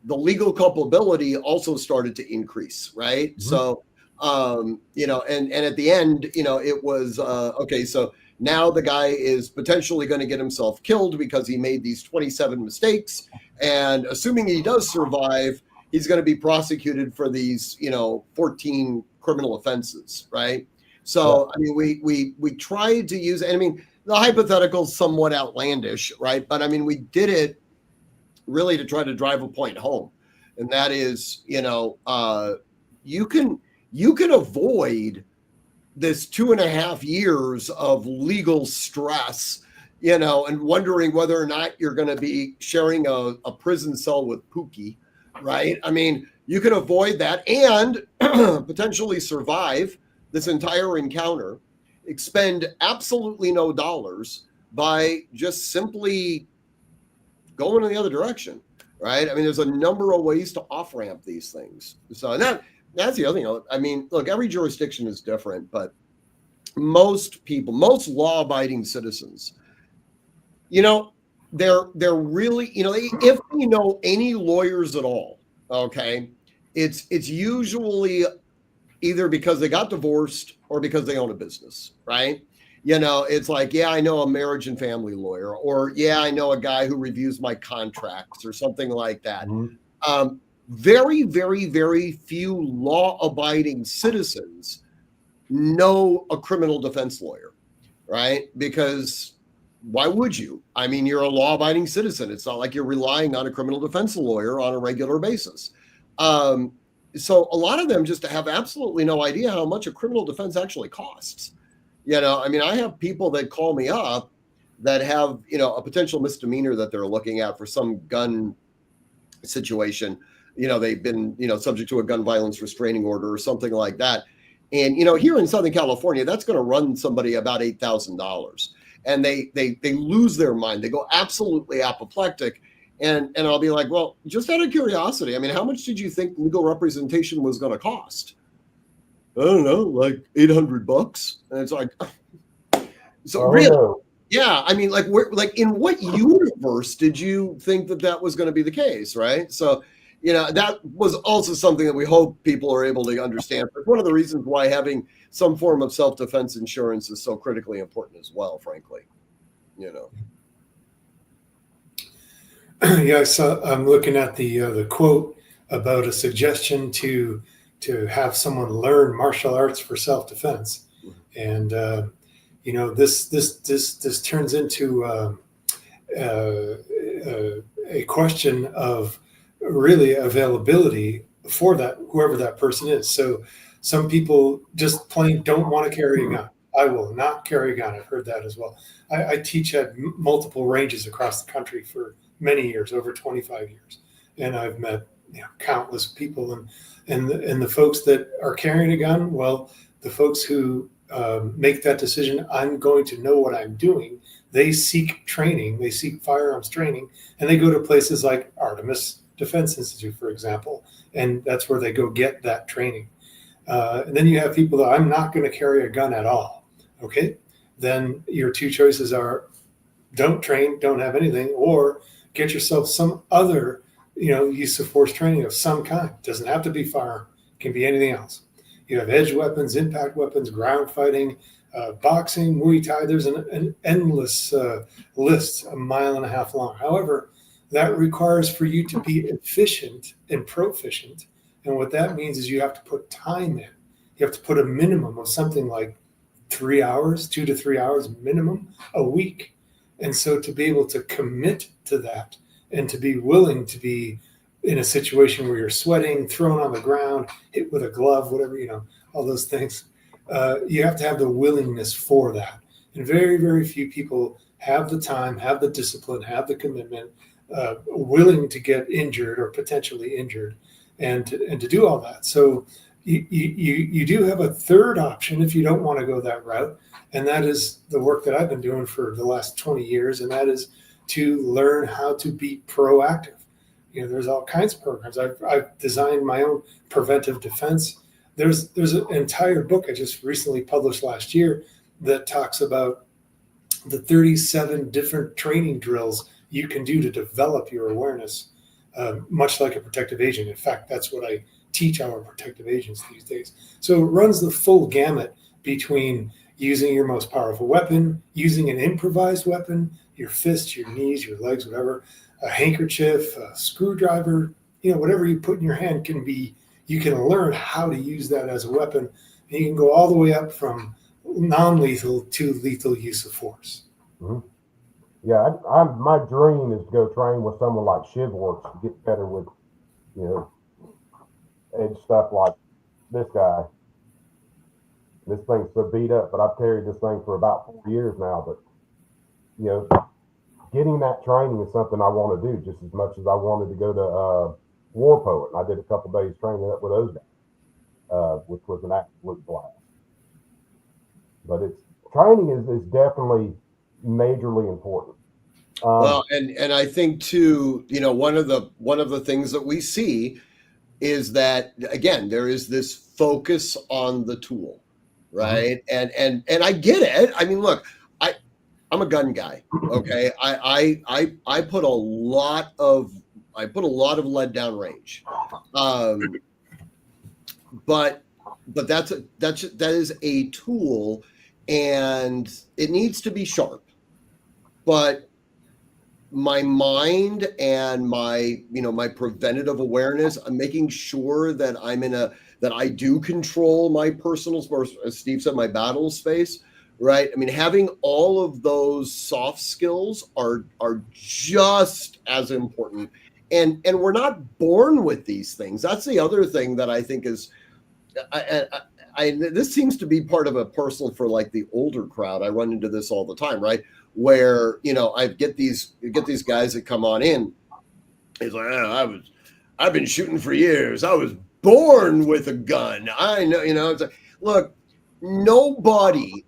Speaker 2: the legal culpability also started to increase, right? Mm-hmm. So, and at the end, it was, okay, so now the guy is potentially going to get himself killed because he made these 27 mistakes. And assuming he does survive, he's going to be prosecuted for these, 14 criminal offenses, right? So, yeah. I mean, we tried to use, and I mean, the hypothetical is somewhat outlandish, right? But I mean, we did it really to try to drive a point home. And that is, you can avoid this 2.5 years of legal stress, and wondering whether or not you're going to be sharing a prison cell with Pookie, right? I mean, you can avoid that and potentially survive this entire encounter, expend absolutely no dollars by just simply going in the other direction, right? I mean, there's a number of ways to off-ramp these things. So that's the other thing. I mean, look, every jurisdiction is different, but most people, most law-abiding citizens, they're really, if you know any lawyers at all, okay, it's usually either because they got divorced or because they own a business, right? It's like, yeah, I know a marriage and family lawyer, or yeah, I know a guy who reviews my contracts or something like that. Mm-hmm. Very, very, very few law-abiding citizens know a criminal defense lawyer, right? Because why would you? I mean, you're a law-abiding citizen. It's not like you're relying on a criminal defense lawyer on a regular basis. So a lot of them just have absolutely no idea how much a criminal defense actually costs. I mean, I have people that call me up that have, a potential misdemeanor that they're looking at for some gun situation. They've been, subject to a gun violence restraining order or something like that. And, here in Southern California, that's going to run somebody about $8,000. And they lose their mind. They go absolutely apoplectic. And I'll be like, well, just out of curiosity, I mean, how much did you think legal representation was going to cost? I don't know, like $800. And it's like, so really, no. Yeah. I mean, like in what universe did you think that was going to be the case, right? So, that was also something that we hope people are able to understand. But one of the reasons why having some form of self-defense insurance is so critically important as well, frankly,
Speaker 3: Yeah, so I'm looking at the quote about a suggestion to have someone learn martial arts for self-defense, and this turns into a question of really availability for that whoever that person is. So some people just plain don't want to carry a gun. I will not carry a gun. I've heard that as well. I teach at multiple ranges across the country for many years, over 25 years, and I've met countless people, and the folks that are carrying a gun, well, the folks who make that decision, I'm going to know what I'm doing, they seek training, they seek firearms training, and they go to places like Artemis Defense Institute, for example, and that's where they go get that training. And then you have people that I'm not going to carry a gun at all. Okay, then your two choices are don't train, don't have anything, or get yourself some other, use of force training of some kind. It doesn't have to be firearm, it can be anything else. You have edge weapons, impact weapons, ground fighting, boxing, Muay Thai. There's an endless list, 1.5 miles long. However, that requires for you to be efficient and proficient. And what that means is you have to put time in. You have to put a minimum of something like 3 hours, 2 to 3 hours minimum a week. And so to be able to commit to that and to be willing to be in a situation where you're sweating, thrown on the ground, hit with a glove, whatever, all those things, you have to have the willingness for that. And very, very few people have the time, have the discipline, have the commitment, willing to get injured or potentially injured and to do all that. So you do have a third option if you don't want to go that route. And that is the work that I've been doing for the last 20 years. And that is to learn how to be proactive. There's all kinds of programs. I've designed my own preventive defense. There's an entire book I just recently published last year that talks about the 37 different training drills you can do to develop your awareness, much like a protective agent. In fact, that's what I teach our protective agents these days. So it runs the full gamut between using your most powerful weapon, using an improvised weapon, your fists, your knees, your legs, whatever, a handkerchief, a screwdriver, whatever you put in your hand can be, you can learn how to use that as a weapon. And you can go all the way up from non-lethal to lethal use of force.
Speaker 1: Mm-hmm. Yeah, my dream is to go train with someone like ShivWorks to get better with, edge stuff like this guy. This thing's so beat up, but I've carried this thing for about 4 years now. But, getting that training is something I want to do just as much as I wanted to go to War Poet. I did a couple days training up with those guys, which was an absolute blast. But training is definitely majorly important.
Speaker 2: Well, and I think too, one of the things that we see is that, again, there is this focus on the tool, right? Mm-hmm. And I get it. I mean, look, I'm a gun guy. Okay. I put a lot of lead down range. But that is a tool and it needs to be sharp. But my mind and my preventative awareness, I'm making sure that that I do control my personal, as Steve said, my battle space, right? I mean, having all of those soft skills are just as important. And we're not born with these things. That's the other thing that I think is, this seems to be part of a parcel for like the older crowd. I run into this all the time, right? Where, I get these guys that come on in. It's like, I've been shooting for years. I was born with a gun. I know, it's like, look, nobody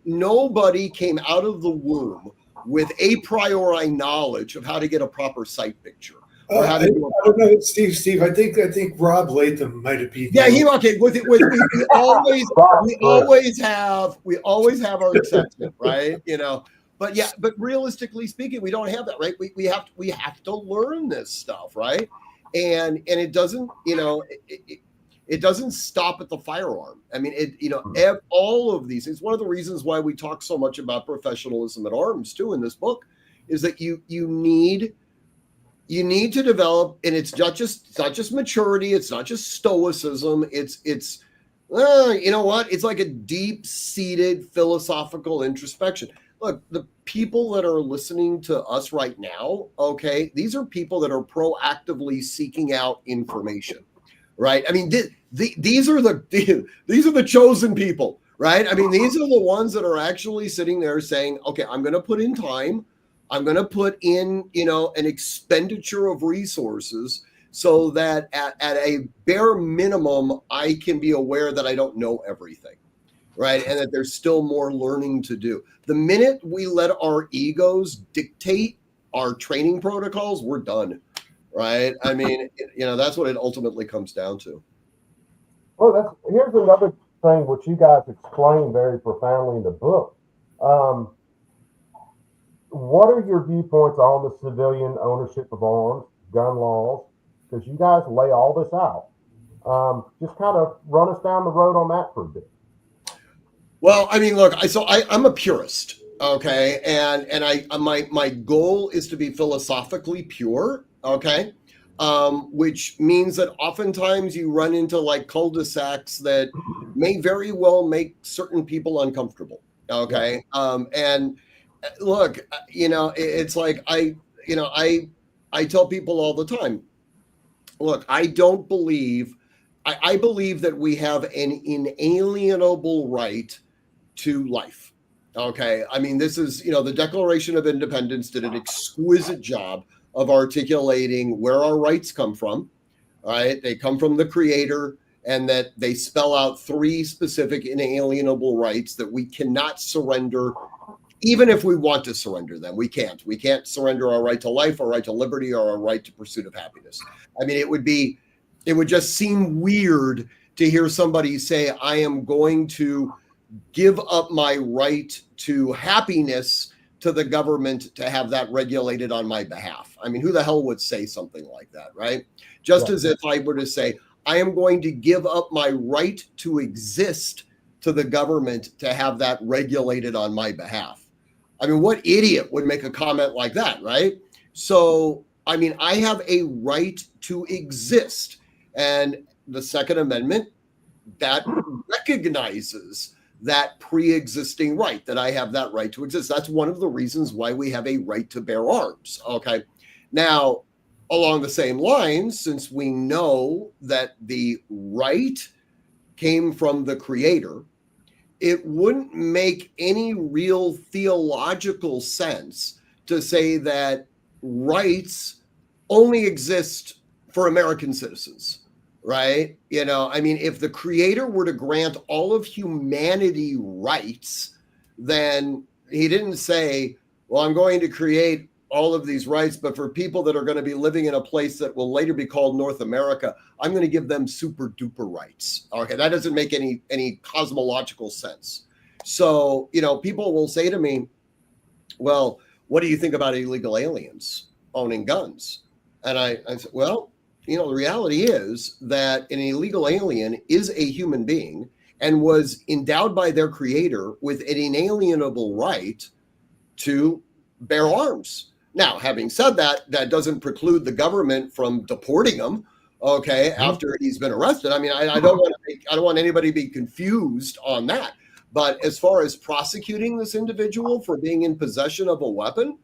Speaker 2: came out of the womb with a priori knowledge of how to get a proper sight picture.
Speaker 3: I don't know, Steve. I think Rob Latham might have been.
Speaker 2: Yeah, we always have our exception, right? But realistically speaking, we don't have that, right? We have to learn this stuff, right? And it doesn't, it doesn't stop at the firearm. I mean, all of these. It's one of the reasons why we talk so much about professionalism at arms too in this book, is that you need to develop, and it's not just maturity, it's not just stoicism, it's it's like a deep-seated philosophical introspection. Look, the people that are listening to us right now, okay, these are people that are proactively seeking out information, right? I mean, these are the chosen people, right? I mean, these are the ones that are actually sitting there saying, okay, I'm going to put in time. I'm going to put in, an expenditure of resources so that at a bare minimum, I can be aware that I don't know everything, right? And that there's still more learning to do. The minute we let our egos dictate our training protocols, we're done. right? I mean, that's what it ultimately comes down to.
Speaker 1: Well, here's another thing which you guys explain very profoundly in the book. Um, what are your viewpoints on the civilian ownership of arms, gun laws? Because you guys lay all this out. Just kind of run us down the road on that for a bit.
Speaker 2: Well, I mean, look, I'm a purist, okay, and my goal is to be philosophically pure, okay, which means that oftentimes you run into like cul-de-sacs that may very well make certain people uncomfortable, okay, and look, it's like I tell people all the time, look, I don't believe. I believe that we have an inalienable right to life. Okay. I mean, this is, the Declaration of Independence did an exquisite job of articulating where our rights come from. Right. They come from the Creator, and that they spell out 3 specific inalienable rights that we cannot surrender. Even if we want to surrender them, we can't. We can't surrender our right to life, our right to liberty, or our right to pursuit of happiness. I mean, it would just seem weird to hear somebody say, I am going to give up my right to happiness to the government to have that regulated on my behalf. I mean, who the hell would say something like that, right? Just as if I were to say, I am going to give up my right to exist to the government to have that regulated on my behalf. I mean, what idiot would make a comment like that, right? So, I mean, I have a right to exist. And the Second Amendment, that recognizes that pre-existing right, that I have that right to exist. That's one of the reasons why we have a right to bear arms. Okay. Now, along the same lines, since we know that the right came from the Creator, it wouldn't make any real theological sense to say that rights only exist for American citizens. Right? I mean, if the Creator were to grant all of humanity rights, then he didn't say, well, I'm going to create all of these rights, but for people that are going to be living in a place that will later be called North America, I'm going to give them super duper rights. Okay. That doesn't make any cosmological sense. So, people will say to me, well, what do you think about illegal aliens owning guns? And I said, well, the reality is that an illegal alien is a human being and was endowed by their Creator with an inalienable right to bear arms. Now, having said that, that doesn't preclude the government from deporting him, okay, after he's been arrested. I mean, I don't want anybody to be confused on that. But as far as prosecuting this individual for being in possession of a weapon,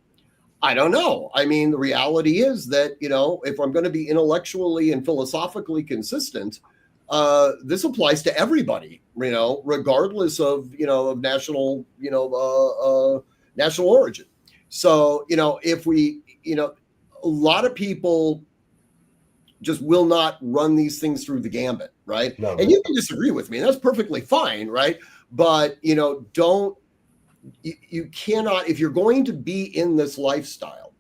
Speaker 2: I don't know. I mean, the reality is that, if I'm going to be intellectually and philosophically consistent, this applies to everybody, regardless of, of national, national origin. So, if we, a lot of people just will not run these things through the gambit, right? No, and you can disagree with me, and that's perfectly fine, right? But, you cannot, if you're going to be in this lifestyle,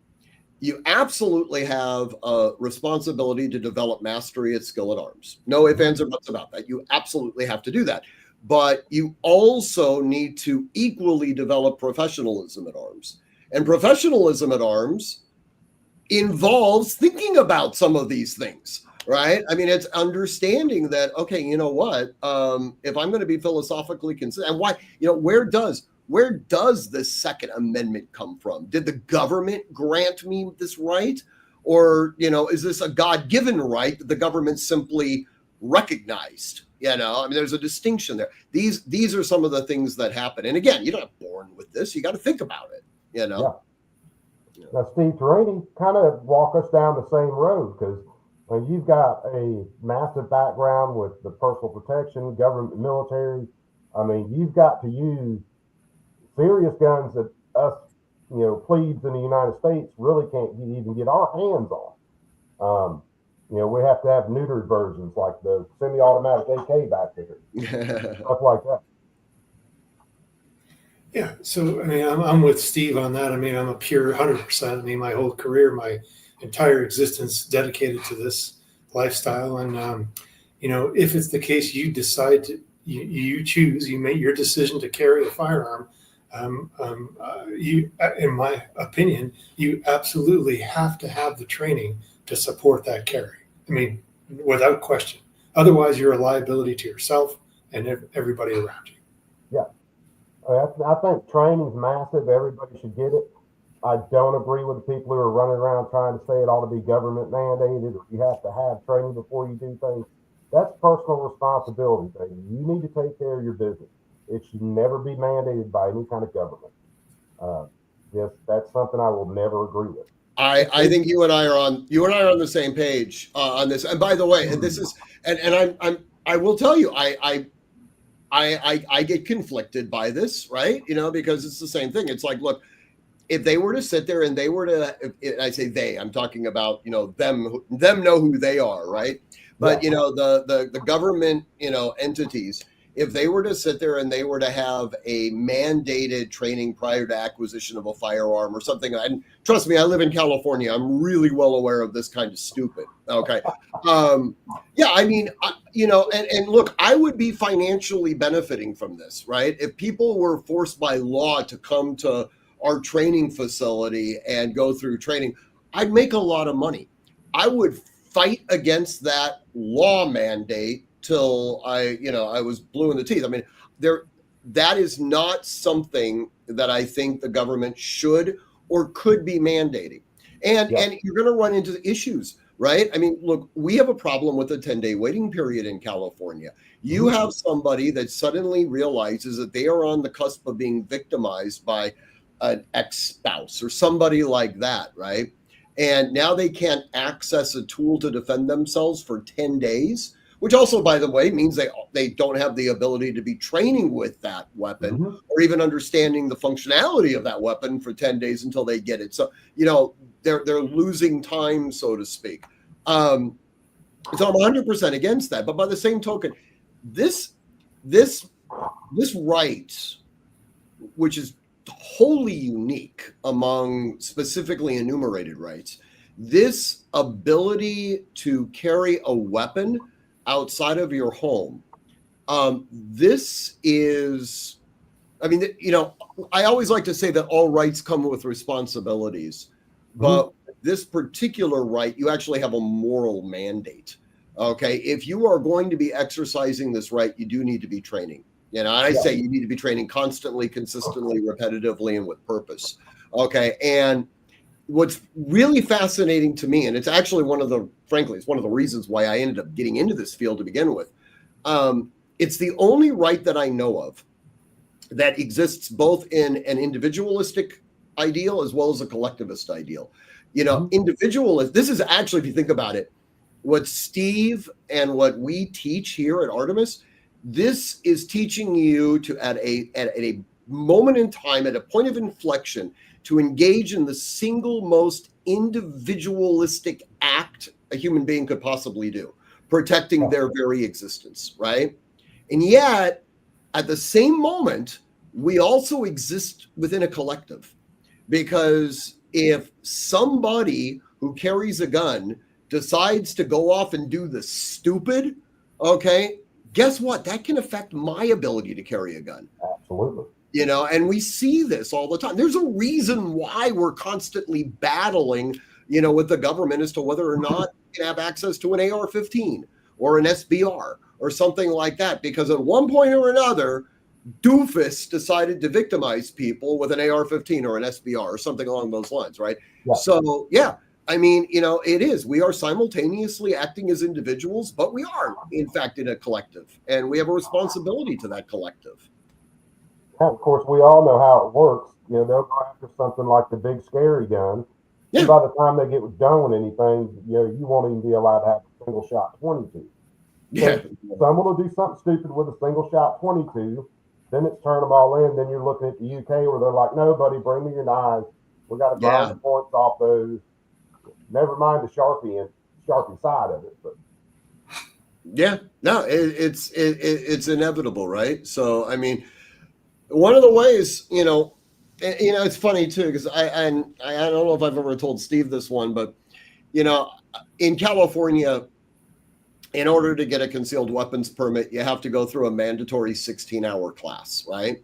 Speaker 2: you absolutely have a responsibility to develop mastery at skill at arms. No ifs, ands, or buts about that. You absolutely have to do that. But you also need to equally develop professionalism at arms. And professionalism at arms involves thinking about some of these things, right? I mean, it's understanding that, okay, you know what? If I'm going to be philosophically consistent, and why, where does the Second Amendment come from? Did the government grant me this right? Or, is this a God-given right that the government simply recognized? I mean, there's a distinction there. These are some of the things that happen. And again, you're not born with this. You got to think about it, Yeah.
Speaker 1: Now, Steve Terrini, kind of walk us down the same road, because you've got a massive background with the personal protection, government, military. I mean, you've got to use serious guns that us, plebes in the United States really can't even get our hands on. We have to have neutered versions like the semi-automatic AK back there, stuff like that.
Speaker 3: Yeah, so I mean, I'm with Steve on that. I mean, I'm a pure 100%. I mean, my whole career, my entire existence dedicated to this lifestyle. And if it's the case, you decide to, you choose, you make your decision to carry a firearm. In my opinion, you absolutely have to have the training to support that carry. I mean, without question. Otherwise, you're a liability to yourself and everybody around you.
Speaker 1: Yeah. I think training's massive. Everybody should get it. I don't agree with the people who are running around trying to say it ought to be government mandated or you have to have training before you do things. That's personal responsibility, baby. You need to take care of your business. It should never be mandated by any kind of government. That's something I will never agree with.
Speaker 2: I think you and I are on the same page on this. And by the way, this is I will tell you I get conflicted by this, right? Because it's the same thing. It's like, look, if they were to sit there and they were to, I say they, I'm talking about them know who they are, right? But the government entities, if they were to sit there and they were to have a mandated training prior to acquisition of a firearm or something, and trust me, I live in California. I'm really well aware of this kind of stupid. Okay. Yeah, I mean, and look, I would be financially benefiting from this, right? If people were forced by law to come to our training facility and go through training, I'd make a lot of money. I would fight against that law mandate till I was blue in the teeth. I mean, that is not something that I think the government should or could be mandating. And you're going to run into issues, right? I mean, look, we have a problem with a 10-day waiting period in California. You have somebody that suddenly realizes that they are on the cusp of being victimized by an ex-spouse or somebody like that, right? And now they can't access a tool to defend themselves for 10 days, which also, by the way, means they don't have the ability to be training with that weapon or even understanding the functionality of that weapon for 10 days until they get it. So, they're losing time, so to speak. So I'm 100% against that. But by the same token, this right, which is wholly unique among specifically enumerated rights, this ability to carry a weapon outside of your home, this is, I mean, I always like to say that all rights come with responsibilities, but this particular right, you actually have a moral mandate. Okay, if you are going to be exercising this right, you do need to be training. I say you need to be training constantly, consistently, repetitively, and with purpose. Okay. And what's really fascinating to me, and it's actually frankly, it's one of the reasons why I ended up getting into this field to begin with. It's the only right that I know of that exists both in an individualistic ideal as well as a collectivist ideal. Individualist, this is actually, if you think about it, what Steve and what we teach here at Artemis, this is teaching you to, at a moment in time, at a point of inflection, to engage in the single most individualistic act a human being could possibly do, protecting their very existence, right? And yet, at the same moment, we also exist within a collective. Because if somebody who carries a gun decides to go off and do the stupid, okay, guess what? That can affect my ability to carry a gun.
Speaker 1: Absolutely.
Speaker 2: And we see this all the time. There's a reason why we're constantly battling, with the government as to whether or not you can have access to an AR-15 or an SBR or something like that. Because at one point or another, doofus decided to victimize people with an AR-15 or an SBR or something along those lines, right? Yeah. So, yeah. I mean, it is. We are simultaneously acting as individuals, but we are, in fact, in a collective. And we have a responsibility to that collective.
Speaker 1: And of course, we all know how it works. They'll go after something like the big scary gun. Yeah. And by the time they get done with anything, you won't even be allowed to have a single shot 22.
Speaker 2: Yeah.
Speaker 1: So someone will do something stupid with a single shot 22. Then it's turn them all in. Then you're looking at the UK where they're like, no, buddy, bring me your knives. We got to grind the points off those. Never mind the Sharpie side of it, but
Speaker 2: yeah, no, it's inevitable, right? So, I mean, one of the ways, it's funny too, because I don't know if I've ever told Steve this one, but you know, in California, in order to get a concealed weapons permit, you have to go through a mandatory 16-hour class, right?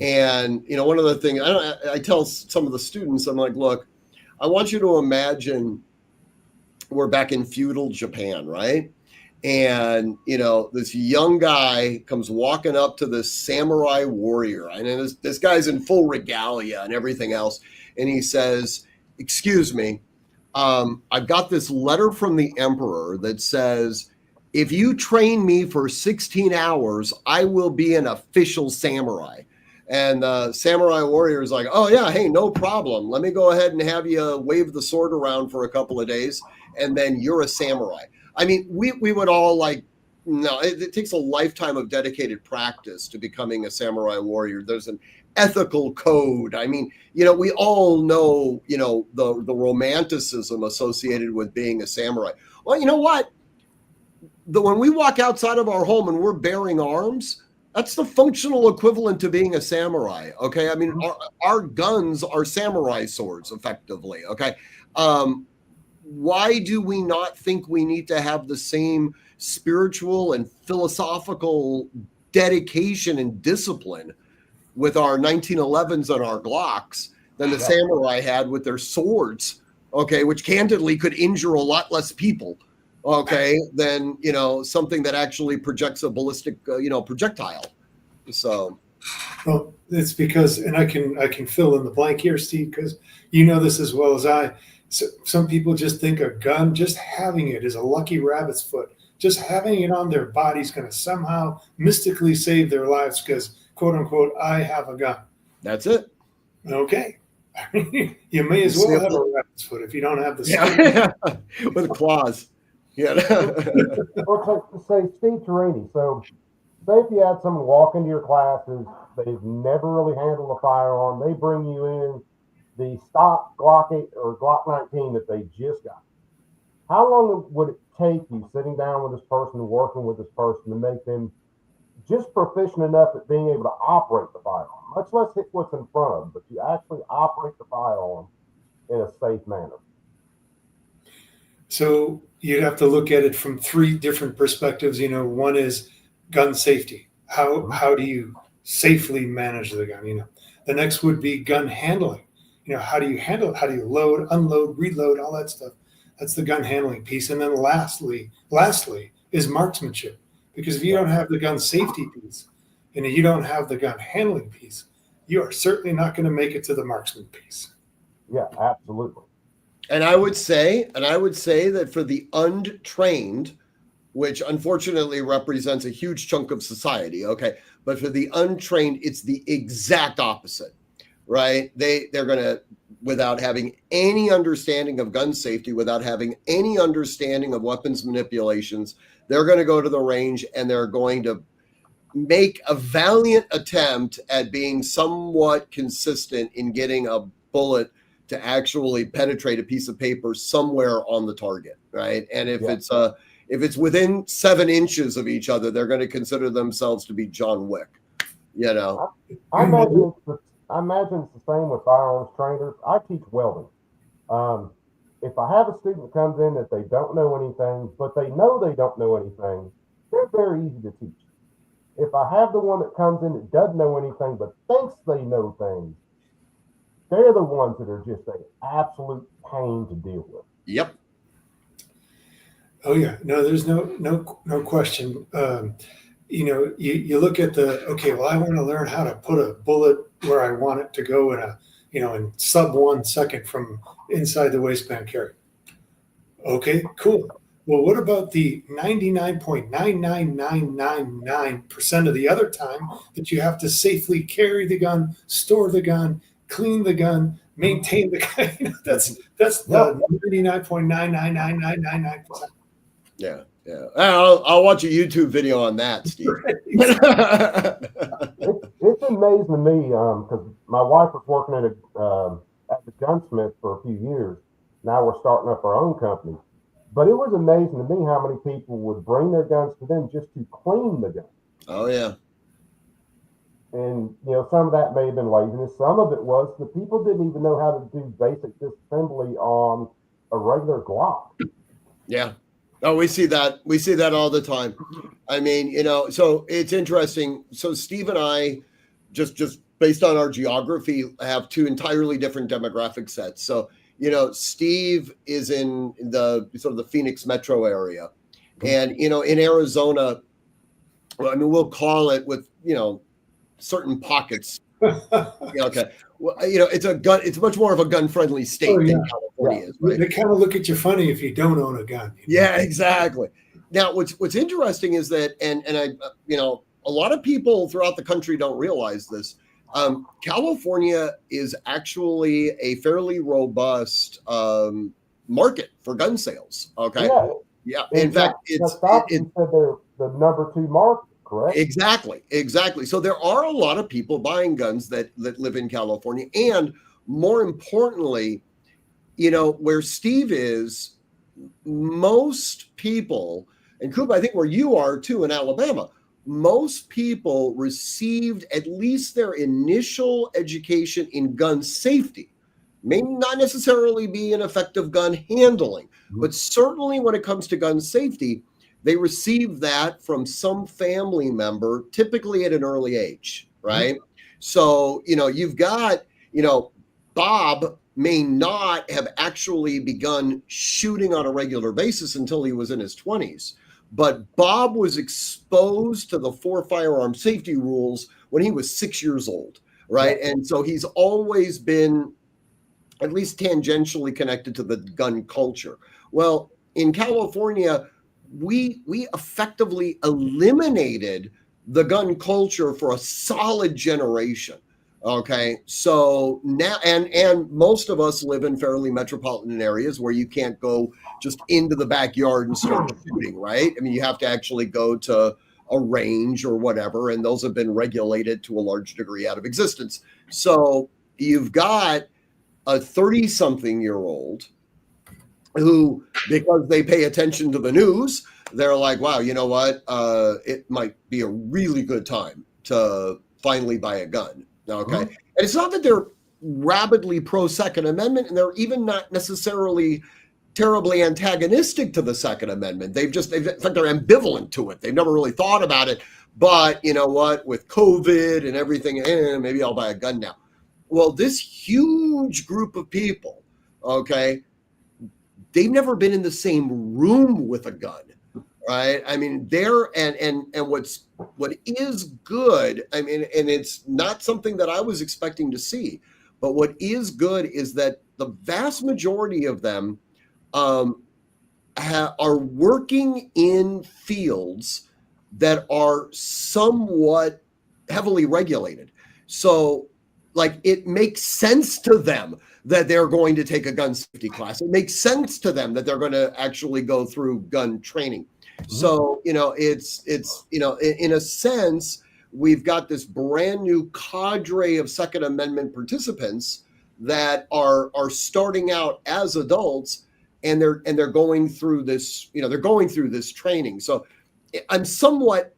Speaker 2: And, you know, one of the things I tell some of the students, I'm like, look, I want you to imagine we're back in feudal Japan, right? And, you know, this young guy comes walking up to this samurai warrior. And this guy's in full regalia and everything else. And he says, excuse me, I've got this letter from the emperor that says, if you train me for 16 hours, I will be an official samurai. And the samurai warrior is like, oh, yeah, hey, no problem. Let me go ahead and have you wave the sword around for a couple of days, and then you're a samurai. I mean, we would all like, no, it takes a lifetime of dedicated practice to becoming a samurai warrior. There's an ethical code. I mean, you know, we all know, you know, the romanticism associated with being a samurai. Well, you know what? When we walk outside of our home and we're bearing arms, that's the functional equivalent to being a samurai. Okay. I mean, our guns are samurai swords, effectively. Okay. Why do we not think we need to have the same spiritual and philosophical dedication and discipline with our 1911s and our Glocks than the samurai had with their swords? Okay. Which candidly could injure a lot less people. Okay, than, you know, something that actually projects a ballistic, you know, projectile. So,
Speaker 3: well, it's because, and I can fill in the blank here, Steve, because you know this as well as I. So some people just think a gun, just having it is a lucky rabbit's foot. Just having it on their body is going to somehow mystically save their lives because, quote unquote, I have a gun.
Speaker 2: That's it.
Speaker 3: Okay. You may as well have a rabbit's foot if you don't have the skin.
Speaker 2: Yeah. With claws. Yeah.
Speaker 1: Or say Steve Torini. So say if you had someone walk into your classes, they've never really handled a firearm, they bring you in the stock Glock 8 or Glock 19 that they just got. How long would it take you sitting down with this person and working with this person to make them just proficient enough at being able to operate the firearm? Much less hit what's in front of them, but you actually operate the firearm in a safe manner.
Speaker 3: So you'd have to look at it from three different perspectives. You know, one is gun safety. How do you safely manage the gun? You know, the next would be gun handling. You know, how do you handle it? How do you load, unload, reload, all that stuff? That's the gun handling piece. And then lastly is marksmanship. Because if you don't have the gun safety piece and you don't have the gun handling piece, you are certainly not going to make it to the marksman piece.
Speaker 1: Yeah, absolutely.
Speaker 2: And I would say that for the untrained, which unfortunately represents a huge chunk of society, okay, but for the untrained, it's the exact opposite, right? They're going to, without having any understanding of gun safety, without having any understanding of weapons manipulations, they're going to go to the range and they're going to make a valiant attempt at being somewhat consistent in getting a bullet to actually penetrate a piece of paper somewhere on the target, right? And if it's within 7 inches of each other, they're going to consider themselves to be John Wick, you know.
Speaker 1: I imagine it's the same with firearms trainers. I teach welding. If I have a student that comes in that they don't know anything, but they know they don't know anything, they're very easy to teach. If I have the one that comes in that doesn't know anything but thinks they know things, they're the ones that are just an absolute pain to deal with.
Speaker 2: Yep.
Speaker 3: Oh yeah, no, there's no question. You know, you look at I want to learn how to put a bullet where I want it to go in sub 1 second from inside the waistband carry. Okay, cool. Well, what about the 99.99999% of the other time that you have to safely carry the gun, store the gun, clean the gun, maintain the gun? You know, that's the 99.99999%.
Speaker 2: Yeah. I'll watch a YouTube video on that, Steve.
Speaker 1: It's amazing to me because my wife was working at the gunsmith for a few years. Now we're starting up our own company. But it was amazing to me how many people would bring their guns to them just to clean the gun.
Speaker 2: Oh, yeah.
Speaker 1: And, you know, some of that may have been laziness. Some of it was the people didn't even know how to do basic disassembly on a regular Glock.
Speaker 2: Yeah. Oh, we see that. We see that all the time. I mean, so it's interesting. So Steve and I, just based on our geography, have two entirely different demographic sets. So, Steve is in the sort of the Phoenix metro area. And, in Arizona, well, I mean, we'll call it with, certain pockets. Okay. Well, it's much more of a gun-friendly state than California is, right?
Speaker 3: They kind of look at you funny if you don't own a gun.
Speaker 2: Yeah, exactly. Now, what's interesting is that, and I, a lot of people throughout the country don't realize this. California is actually a fairly robust market for gun sales. Okay. Yeah. In fact,
Speaker 1: said they're the number 2 market. Correct.
Speaker 2: Exactly. So there are a lot of people buying guns that live in California, and more importantly, where Steve is, most people, and Coop, I think where you are too in Alabama, most people received at least their initial education in gun safety. May not necessarily be an effective gun handling, but certainly when it comes to gun safety, they receive that from some family member, typically at an early age, right? So, you've got, Bob may not have actually begun shooting on a regular basis until he was in his 20s. But Bob was exposed to the 4 firearm safety rules when he was 6 years old, right? And so he's always been at least tangentially connected to the gun culture. Well, in California, we effectively eliminated the gun culture for a solid generation. Okay, so now, and most of us live in fairly metropolitan areas where you can't go just into the backyard and start shooting, right? I mean, you have to actually go to a range or whatever, and those have been regulated to a large degree out of existence. So you've got a 30-something-year-old who, because they pay attention to the news, they're like, wow, you know what? It might be a really good time to finally buy a gun. Okay. And it's not that they're rabidly pro-Second Amendment, and they're even not necessarily terribly antagonistic to the Second Amendment. In fact, they're ambivalent to it. They've never really thought about it. But you know what? With COVID and everything, maybe I'll buy a gun now. Well, this huge group of people, okay, they've never been in the same room with a gun, right? I mean, what is good, I mean, and it's not something that I was expecting to see, but what is good is that the vast majority of them are working in fields that are somewhat heavily regulated. So, like, it makes sense to them that they're going to take a gun safety class. It makes sense to them that they're going to actually go through gun training. So, it's in a sense, we've got this brand new cadre of Second Amendment participants that are starting out as adults, and they're going through this, they're going through this training. So I'm somewhat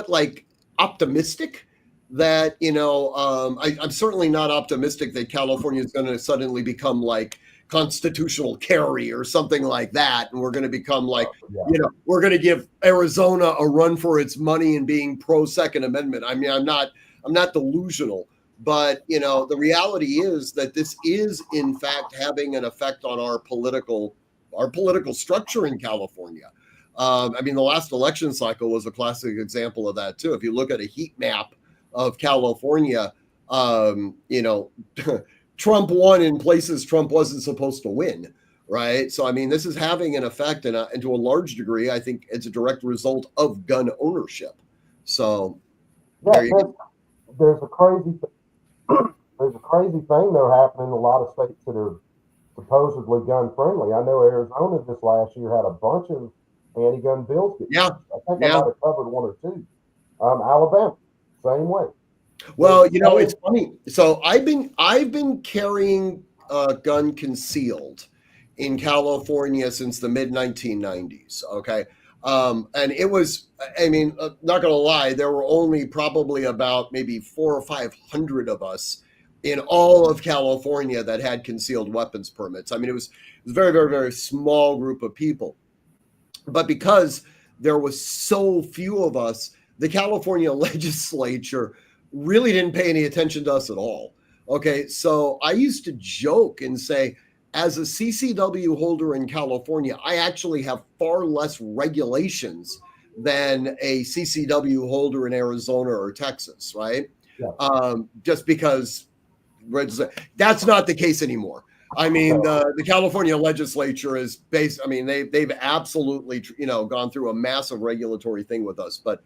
Speaker 2: like optimistic that, I'm certainly not optimistic that California is going to suddenly become like constitutional carry or something like that, and we're going to become like, we're going to give Arizona a run for its money in being pro Second Amendment. I mean, I'm not delusional, but the reality is that this is in fact having an effect on our political structure in California. I mean, the last election cycle was a classic example of that too. If you look at a heat map of California, Trump won in places Trump wasn't supposed to win, right? So, I mean, this is having an effect, and to a large degree, I think it's a direct result of gun ownership. So,
Speaker 1: there's a crazy thing though happening in a lot of states that are supposedly gun friendly. I know Arizona this last year had a bunch of anti-gun bills. I think I might have covered 1 or 2. Alabama, same way.
Speaker 2: Well, it's funny. So I've been carrying a gun concealed in California since the mid 1990s. Okay. And it was, I mean, not going to lie, there were only probably about maybe 400 or 500 of us in all of California that had concealed weapons permits. I mean, it was a very, very, very small group of people. But because there was so few of us, the California legislature really didn't pay any attention to us at all. Okay, so I used to joke and say, as a CCW holder in California, I actually have far less regulations than a CCW holder in Arizona or Texas, right?
Speaker 1: Yeah.
Speaker 2: Just because that's not the case anymore. I mean, the California legislature is based. I mean, they've absolutely, gone through a massive regulatory thing with us. But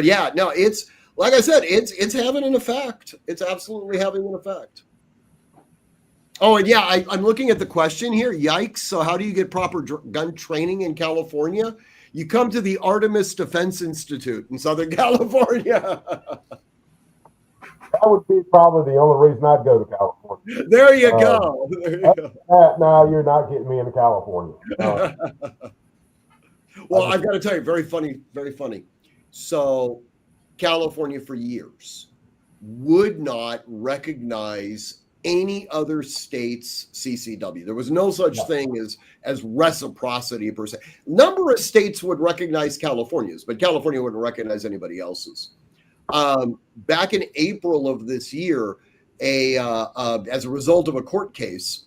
Speaker 2: yeah, no, it's like I said, it's having an effect. It's absolutely having an effect. Oh, and yeah, I'm looking at the question here. Yikes! So, how do you get proper gun training in California? You come to the Artemis Defense Institute in Southern California.
Speaker 1: That would be probably the only reason I'd go to California.
Speaker 2: There you go. There you go.
Speaker 1: No, you're not getting me into California.
Speaker 2: Well, I've got to tell you, very funny, very funny. So, California for years would not recognize any other state's CCW. There was no such thing as reciprocity per se. Number of states would recognize California's, but California wouldn't recognize anybody else's. Back in April of this year, as a result of a court case,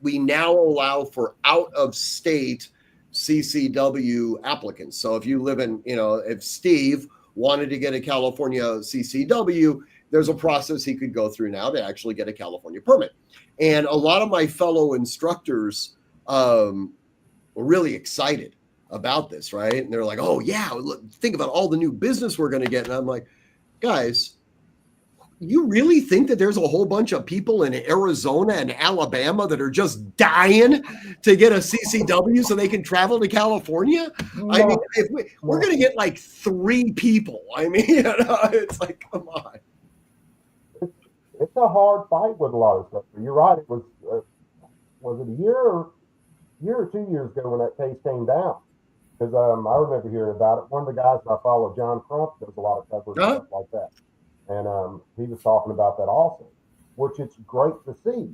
Speaker 2: we now allow for out-of-state CCW applicants. So if you live in, if Steve wanted to get a California CCW, there's a process he could go through now to actually get a California permit. And a lot of my fellow instructors were really excited about this, right? And they're like, oh yeah, look, think about all the new business we're going to get. And I'm like, guys, you really think that there's a whole bunch of people in Arizona and Alabama that are just dying to get a CCW so they can travel to California? No. I mean, if we're going to get like 3 people. I mean, it's like, come on.
Speaker 1: It's a hard fight with a lot of stuff. You're right. It was it a year or 2 years ago when that case came down? Because I remember hearing about it. One of the guys I follow, John Crump, does a lot of coverage and stuff like that. And he was talking about that also, which it's great to see.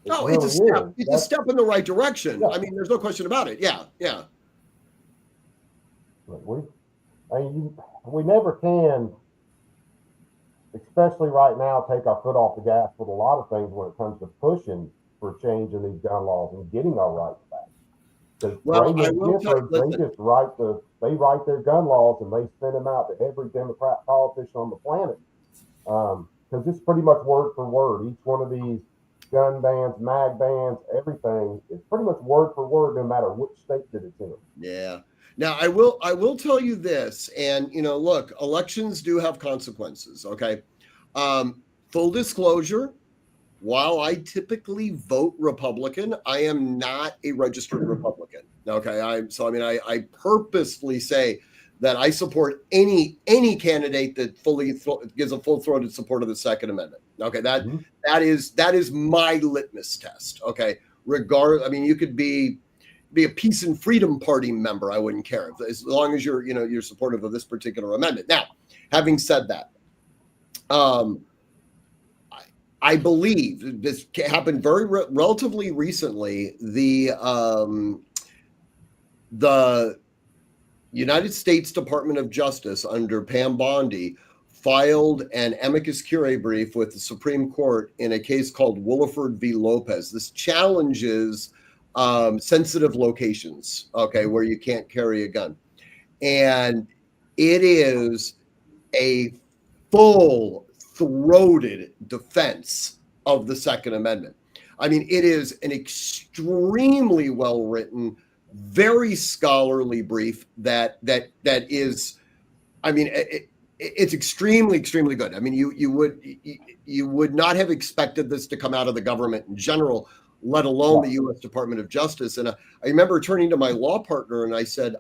Speaker 2: It's a step. It's a step in the right direction. Yeah. I mean, there's no question about it. Yeah, yeah.
Speaker 1: We never can, especially right now, take our foot off the gas with a lot of things when it comes to pushing for change in these gun laws and getting our rights back. Well, they just write their gun laws and they send them out to every Democrat politician on the planet. Because it's pretty much word for word. Each one of these gun bans, mag bans, everything is pretty much word for word, no matter which state that it's in.
Speaker 2: Yeah. Now I will tell you this, and look, elections do have consequences. Okay. Full disclosure. While I typically vote Republican, I am not a registered Republican. Okay, I purposely say that I support any candidate that fully gives a full-throated support of the Second Amendment. Okay, that is my litmus test. Okay, you could be a Peace and Freedom Party member. I wouldn't care as long as you're supportive of this particular amendment. Now, having said that, I believe this happened very relatively recently. The United States Department of Justice under Pam Bondi filed an amicus curiae brief with the Supreme Court in a case called Williford v. Lopez. This challenges sensitive locations, okay, where you can't carry a gun. And it is a full-throated defense of the Second Amendment. I mean, it is an extremely well-written, very scholarly brief that is, I mean, it's extremely, extremely good. I mean, you would not have expected this to come out of the government in general, let alone the U.S. Department of Justice. And I remember turning to my law partner and I said,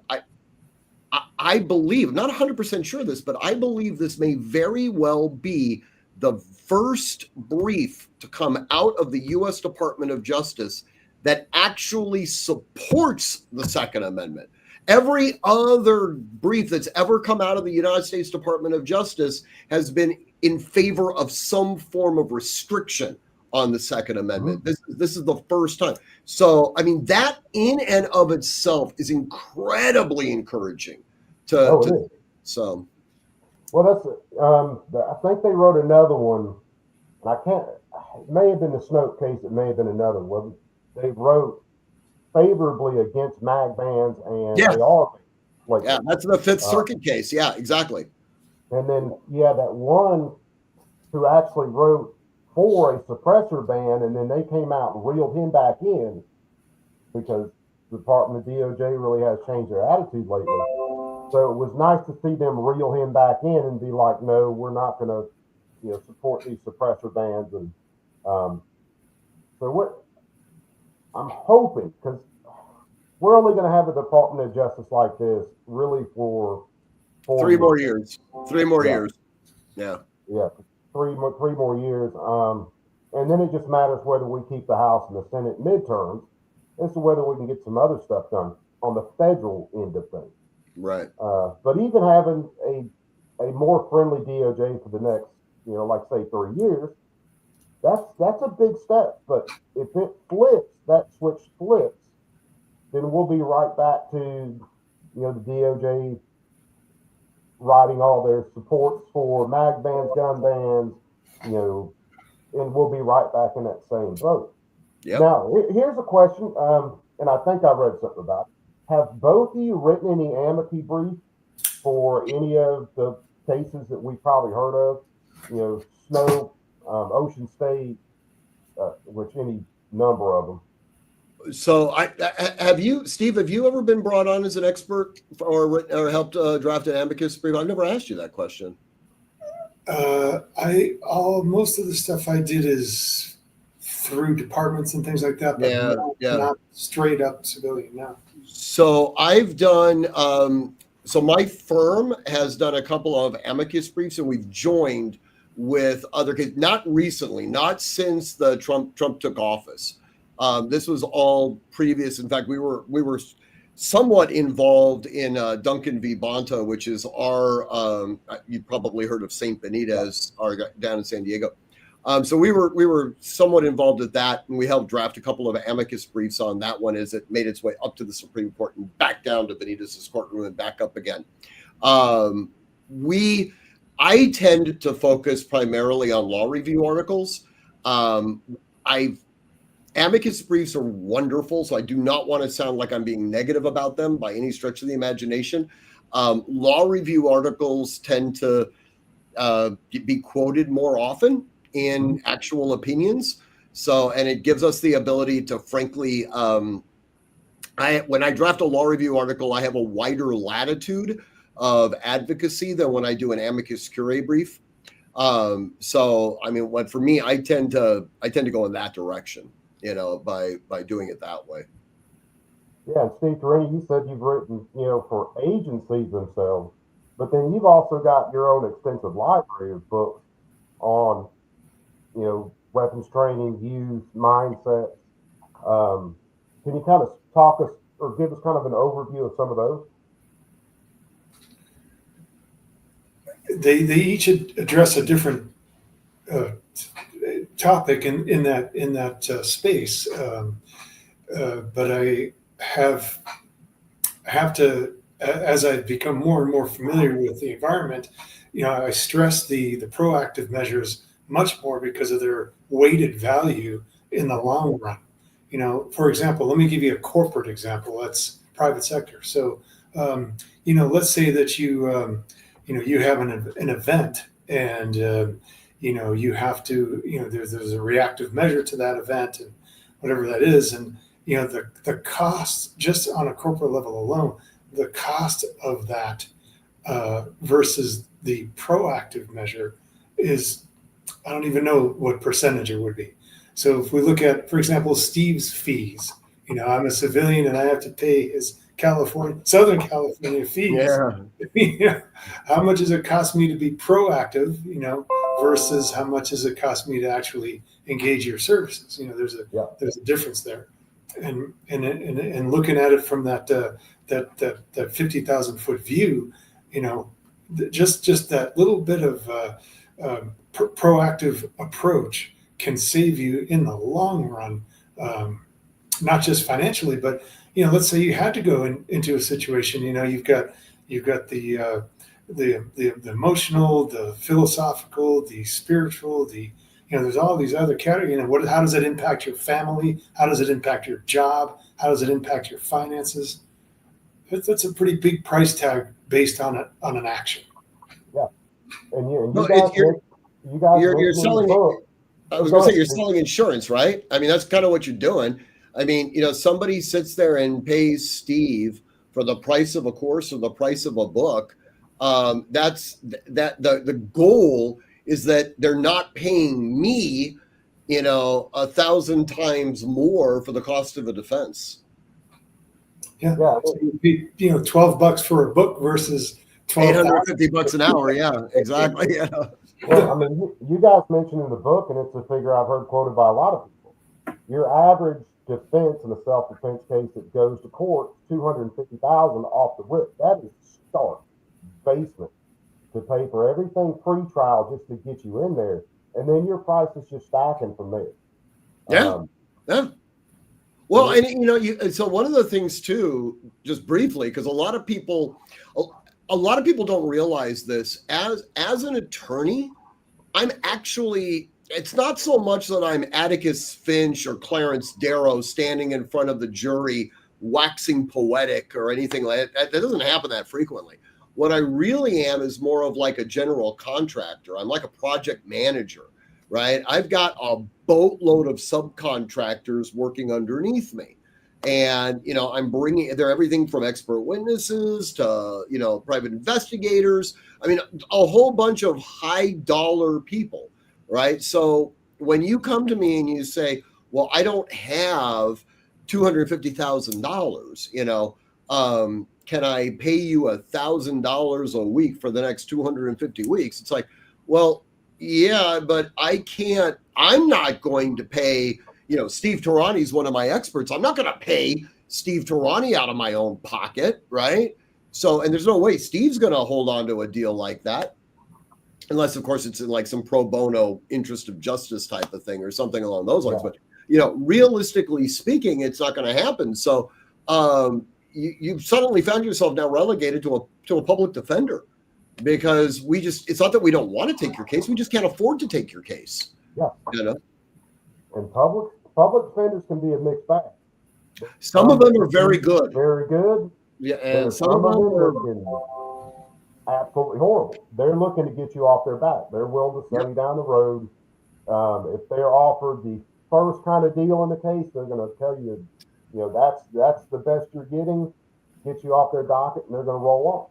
Speaker 2: I believe, I'm not 100% sure of this, but I believe this may very well be the first brief to come out of the U.S. Department of Justice that actually supports the Second Amendment. Every other brief that's ever come out of the United States Department of Justice has been in favor of some form of restriction on the Second Amendment. This is the first time. So, I mean, that in and of itself is incredibly encouraging. So,
Speaker 1: well, I think they wrote another one, and I can't. It may have been the Snoke case. It may have been another one. They wrote favorably against mag bans and AR.
Speaker 2: Yeah, that's the Fifth Circuit case. Yeah, exactly.
Speaker 1: And then that one who actually wrote for a suppressor ban, and then they came out and reeled him back in because the Department of DOJ really has changed their attitude lately. So it was nice to see them reel him back in and be like, no, we're not going to support these suppressor bans. And so what I'm hoping, because we're only going to have a Department of Justice like this really for
Speaker 2: 3 more years. 3 more years. Yeah.
Speaker 1: Yeah. 3 more years. And then it just matters whether we keep the House and the Senate midterms as to whether we can get some other stuff done on the federal end of things.
Speaker 2: Right.
Speaker 1: But even having a more friendly DOJ for the next, like say 3 years, that's a big step. But if it flips, that switch flips, then we'll be right back to, the DOJ writing all their supports for mag bans, gun bans, and we'll be right back in that same boat.
Speaker 2: Yep.
Speaker 1: Now, here's a question, and I think I read something about it. Have both of you written any amici brief for any of the cases that we've probably heard of? Snow, Ocean State, which any number of them.
Speaker 2: So, Steve, have you ever been brought on as an expert or helped draft an amicus brief? I've never asked you that question.
Speaker 3: Most of the stuff I did is through departments and things like that, but not straight up civilian now.
Speaker 2: So I've done. So my firm has done a couple of amicus briefs, and we've joined with other cases. Not recently, not since the Trump took office. This was all previous. In fact, we were somewhat involved in Duncan v. Bonta, which is our. You've probably heard of St. Benitez, down in San Diego. So we were somewhat involved with that, and we helped draft a couple of amicus briefs on that one as it made its way up to the Supreme Court and back down to Benitez's courtroom and back up again. I tend to focus primarily on law review articles. Amicus briefs are wonderful, so I do not want to sound like I'm being negative about them by any stretch of the imagination. Law review articles tend to be quoted more often in actual opinions. And it gives us the ability to frankly, when I draft a law review article, I have a wider latitude of advocacy than when I do an amicus curiae brief. For me, I tend to go in that direction, by doing it that way.
Speaker 1: Yeah, and Steve Torini, you said you've written, for agencies themselves, but then you've also got your own extensive library of books on, weapons training, use, mindsets. Can you kind of talk us or give us kind of an overview of some of those?
Speaker 3: They each address a different topic in that space, but I have to, as I become more and more familiar with the environment, I stress the proactive measures much more because of their weighted value in the long run. For example, let me give you a corporate example. That's private sector. So, let's say that you have an event and, you have to, there's a reactive measure to that event and whatever that is. And, the cost just on a corporate level alone, the cost of that versus the proactive measure is, I don't even know what percentage it would be. So if we look at, for example, Steve's fees, I'm a civilian and I have to pay his Southern California fees.
Speaker 2: Yeah.
Speaker 3: How much does it cost me to be proactive, versus how much does it cost me to actually engage your services? There's a difference there. and looking at it from that 50,000 foot view, just that little bit of proactive approach can save you in the long run, not just financially, but let's say you had to go into a situation. You've got the emotional, the philosophical, the spiritual, there's all these other categories. How does it impact your family? How does it impact your job? How does it impact your finances? That's a pretty big price tag based on an action.
Speaker 1: Yeah, and you
Speaker 2: No,
Speaker 1: guys,
Speaker 2: you're selling. I was going to say you're selling insurance, right? I mean, that's kind of what you're doing. I mean, somebody sits there and pays Steve for the price of a course or the price of a book. The goal is that they're not paying me, 1,000 times more for the cost of a defense.
Speaker 3: Yeah. So $12 for a book versus
Speaker 2: $850 an hour. Yeah, exactly. Yeah.
Speaker 1: Well, I mean, you guys mentioned in the book, and it's a figure I've heard quoted by a lot of people. Your average defense in a self-defense case that goes to court, $250,000 off the rip. That is stark basement to pay for everything pre-trial just to get you in there, and then your price is just stacking from there.
Speaker 2: Yeah. Well, and so one of the things too, just briefly, because a lot of people don't realize this. As an attorney, I'm actually. It's not so much that I'm Atticus Finch or Clarence Darrow standing in front of the jury waxing poetic or anything like that. That doesn't happen that frequently. What I really am is more of like a general contractor. I'm like a project manager, right? I've got a boatload of subcontractors working underneath me. And, they're everything from expert witnesses to, private investigators. I mean, a whole bunch of high dollar people, right? So when you come to me and you say, well, I don't have $250,000, can I pay you $1,000 a week for the next 250 weeks? It's like, well, yeah, but I'm not going to pay, Steve Tarani's one of my experts. I'm not going to pay Steve Tarani out of my own pocket, right? So, and there's no way Steve's going to hold on to a deal like that. Unless, of course, it's in like some pro bono interest of justice type of thing or something along those lines. But, realistically speaking, it's not going to happen. So you suddenly found yourself now relegated to a public defender because it's not that we don't want to take your case. We just can't afford to take your case.
Speaker 1: Yeah. And public defenders can be a mixed bag.
Speaker 2: Some of them are very good.
Speaker 1: Very good.
Speaker 2: Yeah, and some of them are
Speaker 1: absolutely horrible. They're looking to get you off their back. They're willing to send you down the road. If they're offered the first kind of deal in the case, they're going to tell you, that's the best you're getting, get you off their docket, and they're going to roll on.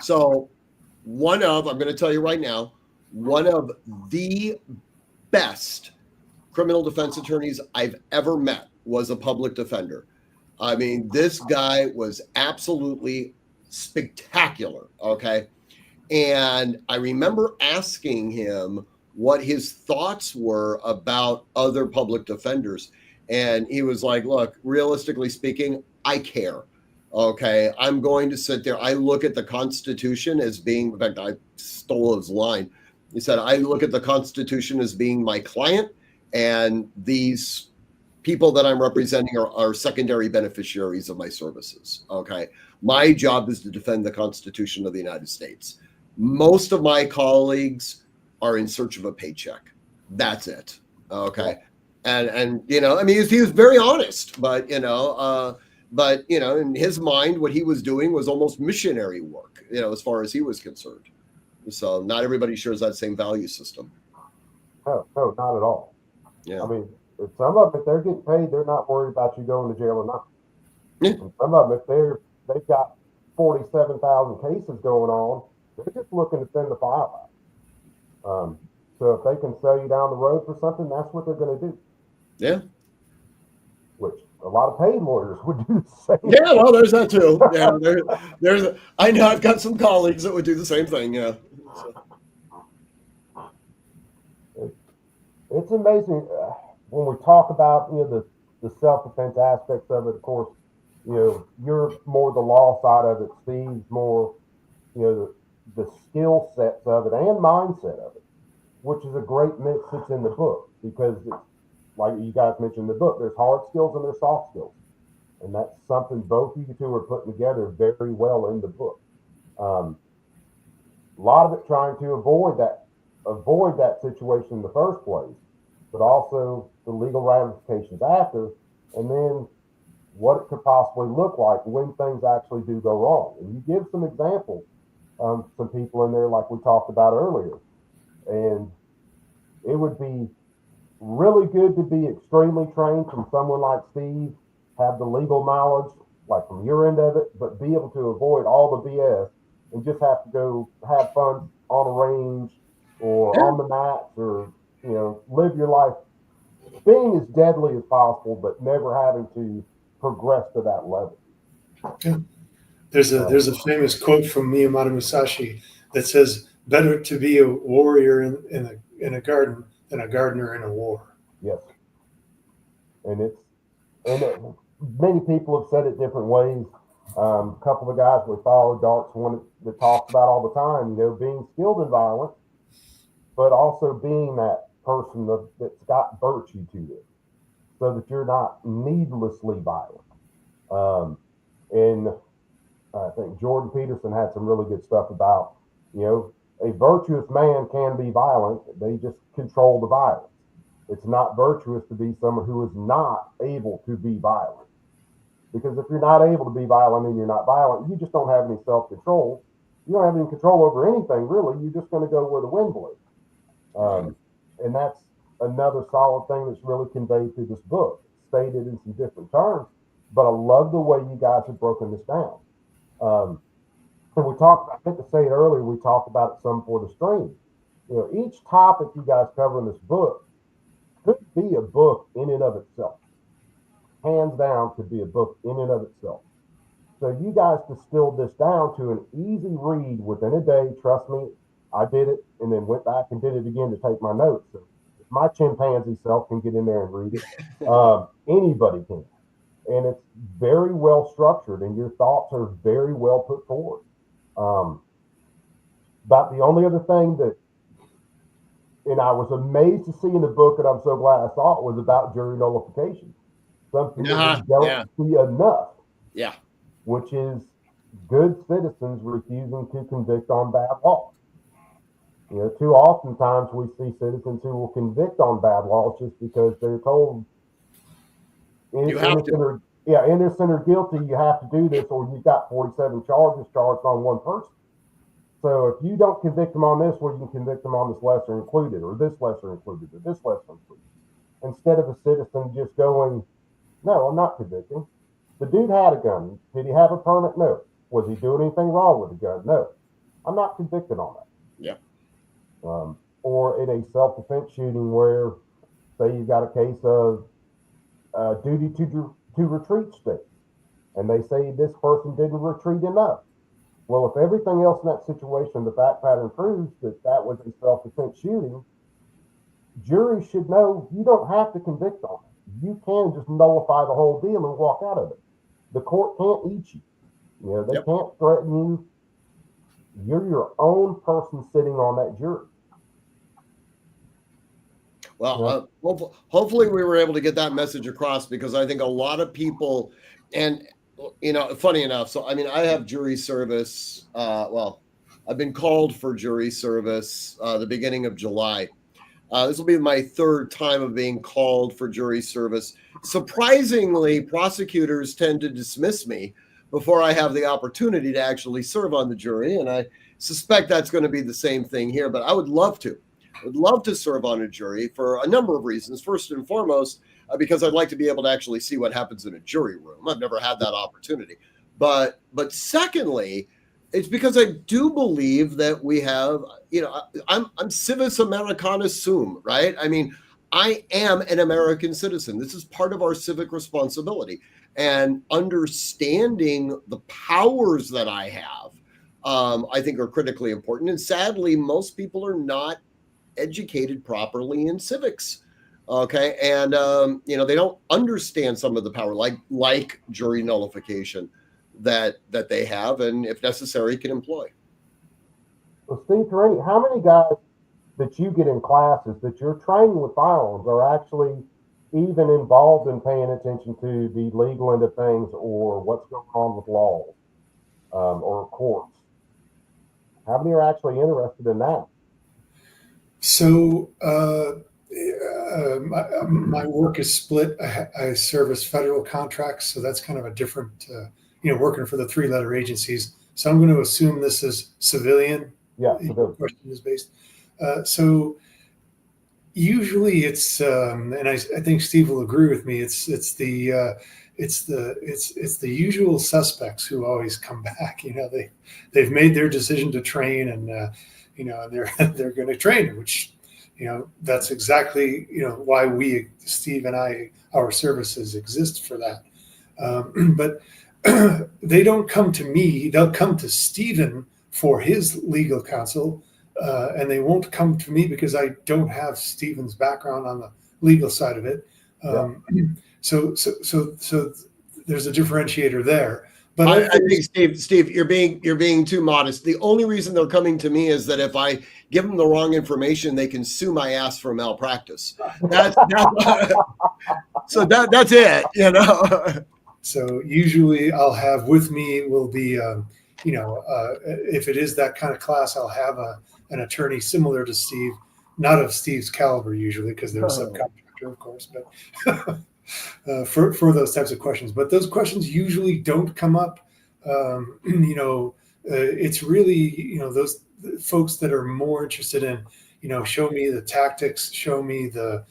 Speaker 2: So I'm going to tell you right now, one of the best criminal defense attorneys I've ever met was a public defender. I mean, this guy was absolutely spectacular. Okay. And I remember asking him what his thoughts were about other public defenders. And he was like, look, realistically speaking, I care. Okay. I'm going to sit there. I look at the Constitution as being, in fact, I stole his line. He said, I look at the Constitution as being my client, and these people that I'm representing are secondary beneficiaries of my services. Okay. My job is to defend the Constitution of the United States. Most of my colleagues are in search of a paycheck. That's it. Okay. And I mean, he was very honest, but in his mind, what he was doing was almost missionary work, as far as he was concerned. So not everybody shares that same value system.
Speaker 1: No, not at all.
Speaker 2: Yeah.
Speaker 1: I mean, if some of them, if they're getting paid, they're not worried about you going to jail or not.
Speaker 2: Yeah.
Speaker 1: And some of them, if they've got 47,000 cases going on, they're just looking to send the file out. So if they can sell you down the road for something, that's what they're going to do.
Speaker 2: Yeah.
Speaker 1: Which a lot of paid lawyers would do the same.
Speaker 2: Yeah, well, there's that too. Yeah, I know I've got some colleagues that would do the same thing. Yeah. So.
Speaker 1: It's amazing when we talk about the the self-defense aspects of it. Of course, you're more the law side of it. Steve's more, the skill sets of it and mindset of it, which is a great mix that's in the book, because it's like you guys mentioned in the book, there's hard skills and there's soft skills. And that's something both of you two are putting together very well in the book. A lot of it trying to avoid that situation in the first place, but also the legal ramifications after, and then what it could possibly look like when things actually do go wrong. And you give some examples, some people in there like we talked about earlier. And it would be really good to be extremely trained from someone like Steve, have the legal knowledge, like from your end of it, but be able to avoid all the BS and just have to go have fun on a range or on the mats, or, live your life being as deadly as possible, but never having to progress to that level.
Speaker 3: Yeah. There's a famous quote from Miyamoto Musashi that says, "Better to be a warrior in a garden than a gardener in a war."
Speaker 1: Yes, and many people have said it different ways. A couple of guys we follow, Dark's one that talks about all the time, being skilled in violence, but also being that person that's got virtue to it, so that you're not needlessly violent. And I think Jordan Peterson had some really good stuff about, a virtuous man can be violent. They just control the violence. It's not virtuous to be someone who is not able to be violent. Because if you're not able to be violent and you're not violent, you just don't have any self-control. You don't have any control over anything, really. You're just going to go where the wind blows. And that's another solid thing that's really conveyed through this book, stated in some different terms. But I love the way you guys have broken this down. And we talked, I meant to say it earlier, we talked about it some for the stream. Each topic you guys cover in this book could be a book in and of itself. Hands down, could be a book in and of itself. So you guys distilled this down to an easy read within a day. Trust me, I did it and then went back and did it again to take my notes. So if my chimpanzee self can get in there and read it, anybody can. And it's very well structured, and your thoughts are very well put forward. But the only other thing and I was amazed to see in the book, and I'm so glad I saw it, was about jury nullification. Something that we don't see enough.
Speaker 2: Yeah.
Speaker 1: Which is good citizens refusing to convict on bad laws. Too often times we see citizens who will convict on bad laws just because they're told innocent or guilty, you have to do this, or you've got 47 charges charged on one person. So if you don't convict them on this, well, you can convict them on this lesser included, or this lesser included, or this lesser included. Instead of a citizen just going, no, I'm not convicting. The dude had a gun. Did he have a permit? No. Was he doing anything wrong with the gun? No. I'm not convicted on that.
Speaker 2: Yeah.
Speaker 1: Or in a self-defense shooting where, say, you've got a case of duty to retreat state, and they say this person didn't retreat enough. Well, if everything else in that situation, the fact pattern proves that was a self-defense shooting, juries should know you don't have to convict on it. You can just nullify the whole deal and walk out of it. The court can't eat you. They can't threaten you. You're your own person sitting on that jury.
Speaker 2: Well, hopefully we were able to get that message across, because I think a lot of people, and funny enough, so I mean, I have jury service. I've been called for jury service the beginning of July. This will be my third time of being called for jury service. Surprisingly, prosecutors tend to dismiss me before I have the opportunity to actually serve on the jury, and I suspect that's going to be the same thing here. But I would love to. I would love to serve on a jury for a number of reasons. First and foremost, because I'd like to be able to actually see what happens in a jury room. I've never had that opportunity. But secondly, it's because I do believe that we have, I'm civis Americanus sum, right? I mean, I am an American citizen. This is part of our civic responsibility. And understanding the powers that I have, I think are critically important. And sadly, most people are not educated properly in civics. Okay, and they don't understand some of the power, like jury nullification, that they have, and if necessary, can employ.
Speaker 1: So, Steve, how many guys that you get in classes that you're training with firearms are actually even involved in paying attention to the legal end of things or what's going on with laws or courts? How many are actually interested in that?
Speaker 3: So my work is split. I service federal contracts, so that's kind of a different, working for the three-letter agencies. So I'm going to assume this is civilian.
Speaker 1: Yeah,
Speaker 3: The question is based. So usually it's, and I think Steve will agree with me. It's the usual suspects who always come back. They've made their decision to train, and they're going to train, which that's exactly why Steve and I, our services exist for that. But they don't come to me. They'll come to Stephen for his legal counsel, and they won't come to me because I don't have Stephen's background on the legal side of it. So there's a differentiator there. But
Speaker 2: I think Steve, you're being too modest. The only reason they're coming to me is that if I give them the wrong information, they can sue my ass for malpractice. That's it.
Speaker 3: So usually I'll have with me will be, if it is that kind of class, I'll have an attorney similar to Steve, not of Steve's caliber usually, because they're a subcontractor, of course, but for those types of questions. But those questions usually don't come up. It's really, those folks that are more interested in, show me the tactics, show me the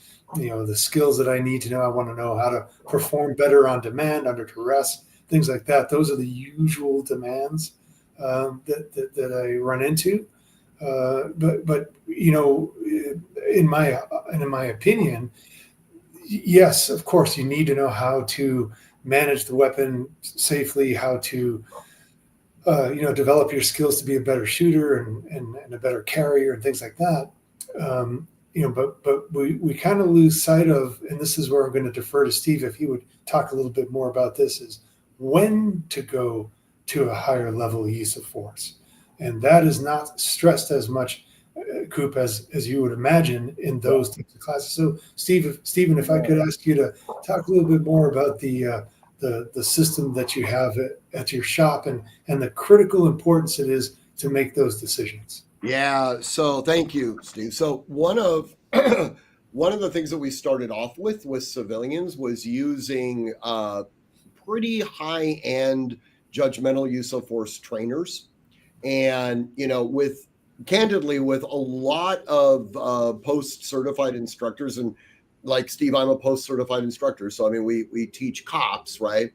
Speaker 3: skills that I need to know. I want to know how to perform better on demand, under duress, things like that. Those are the usual demands that I run into. But in my opinion, yes, of course, you need to know how to manage the weapon safely, how to develop your skills to be a better shooter and a better carrier and things like that. But we kind of lose sight of, and this is where I'm going to defer to Steve if he would talk a little bit more about this, is when to go to a higher level use of force. And that is not stressed as much, Coop, as you would imagine in those types of classes. So Stephen, if I could ask you to talk a little bit more about the system that you have at your shop and the critical importance it is to make those decisions.
Speaker 2: Yeah. So thank you, Steve. So one of the things that we started off with civilians was using pretty high-end judgmental use of force trainers, and with a lot of post-certified instructors, and like Steve, I'm a post-certified instructor, so I mean we teach cops, right?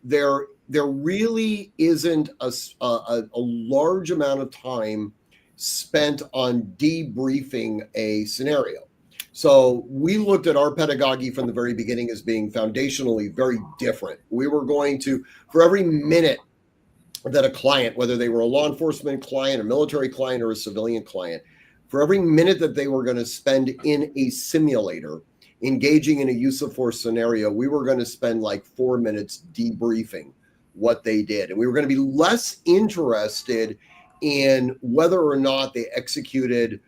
Speaker 2: There really isn't a large amount of time spent on debriefing a scenario. So we looked at our pedagogy from the very beginning as being foundationally very different. We were going to, for every minute that a client, whether they were a law enforcement client, a military client, or a civilian client, for every minute that they were going to spend in a simulator engaging in a use of force scenario, we were going to spend like 4 minutes debriefing what they did. And we were going to be less interested in whether or not they executed,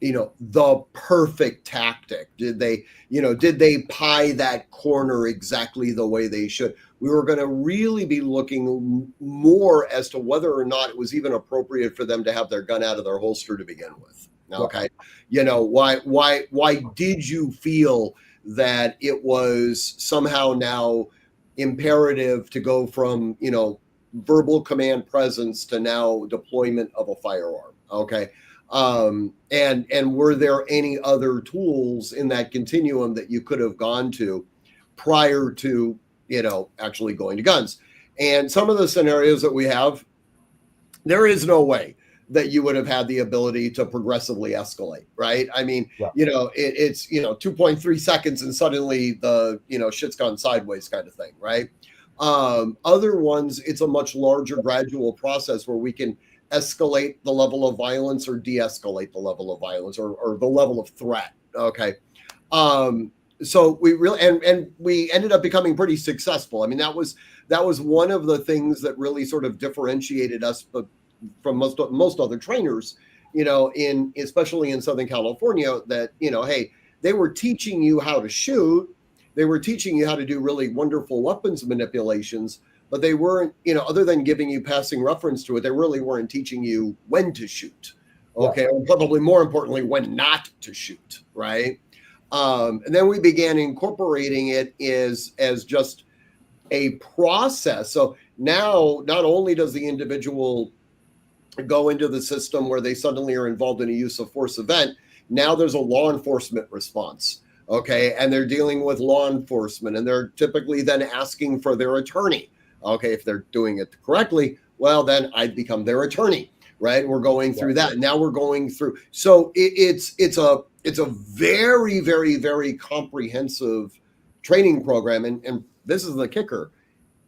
Speaker 2: the perfect tactic. Did they pie that corner exactly the way they should? We were going to really be looking more as to whether or not it was even appropriate for them to have their gun out of their holster to begin with. Okay. Why did you feel that it was somehow now imperative to go from, verbal command presence to now deployment of a firearm? Okay. And were there any other tools in that continuum that you could have gone to prior to, actually going to guns? And some of the scenarios that we have, there is no way that you would have had the ability to progressively escalate, right? I mean, it's 2.3 seconds and suddenly the, shit's gone sideways kind of thing, right? Other ones, it's a much larger gradual process where we can escalate the level of violence or de-escalate the level of violence or the level of threat. Okay. So we really and we ended up becoming pretty successful. I mean, that was one of the things that really sort of differentiated us from most other trainers, in especially in Southern California, that, hey, they were teaching you how to shoot, they were teaching you how to do really wonderful weapons manipulations, but they weren't, other than giving you passing reference to it, they really weren't teaching you when to shoot. Okay, yeah. And probably more importantly, when not to shoot, right? And then we began incorporating it as just a process. So now, not only does the individual go into the system where they suddenly are involved in a use of force event, now there's a law enforcement response. Okay, and they're dealing with law enforcement, and they're typically then asking for their attorney. Okay, if they're doing it correctly, well, then I'd become their attorney, right? We're going through that. Now we're going through. So it's a very, very, very comprehensive training program. And this is the kicker.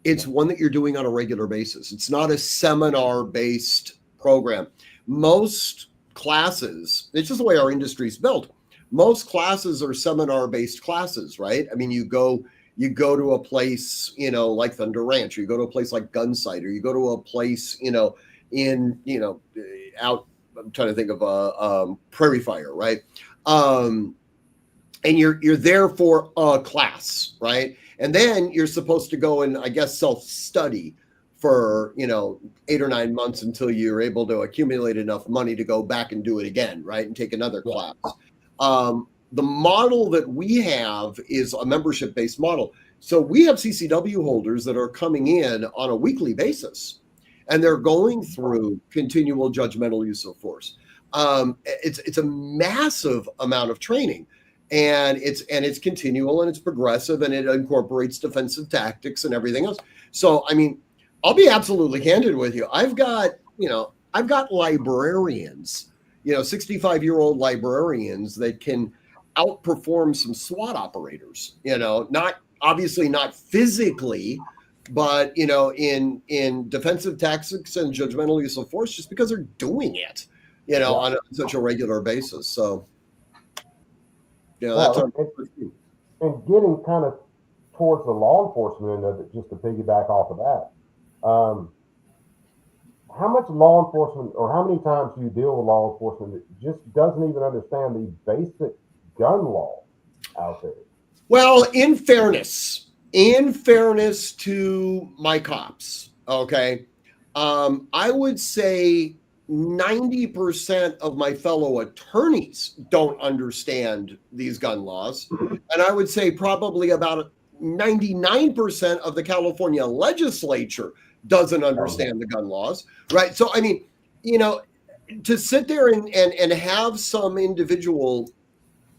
Speaker 2: It's one that you're doing on a regular basis. It's not a seminar-based program. Most classes, it's just the way our industry is built. Most classes are seminar-based classes, right? I mean, you go to a place, like Thunder Ranch, or you go to a place like Gunsight, or you go to a place, out, I'm trying to think of Prairie Fire, right? And you're there for a class, right? And then you're supposed to go and, I guess, self-study for, 8 or 9 months until you're able to accumulate enough money to go back and do it again, right? And take another class. The model that we have is a membership-based model. So we have CCW holders that are coming in on a weekly basis, and they're going through continual judgmental use of force. It's a massive amount of training, and it's continual, and it's progressive, and it incorporates defensive tactics and everything else. So, I mean, I'll be absolutely candid with you. I've got librarians, 65-year-old librarians that can outperform some SWAT operators, not obviously not physically, but in defensive tactics and judgmental use of force, just because they're doing it, on such a regular basis. So, that's
Speaker 1: and getting kind of towards the law enforcement end of it, just to piggyback off of that. How much law enforcement, or how many times do you deal with law enforcement that just doesn't even understand the basic gun law out there?
Speaker 2: Well, in fairness to my cops, okay, I would say 90% of my fellow attorneys don't understand these gun laws. And I would say probably about 99% of the California legislature doesn't understand the gun laws, right? So, I mean, to sit there and have some individual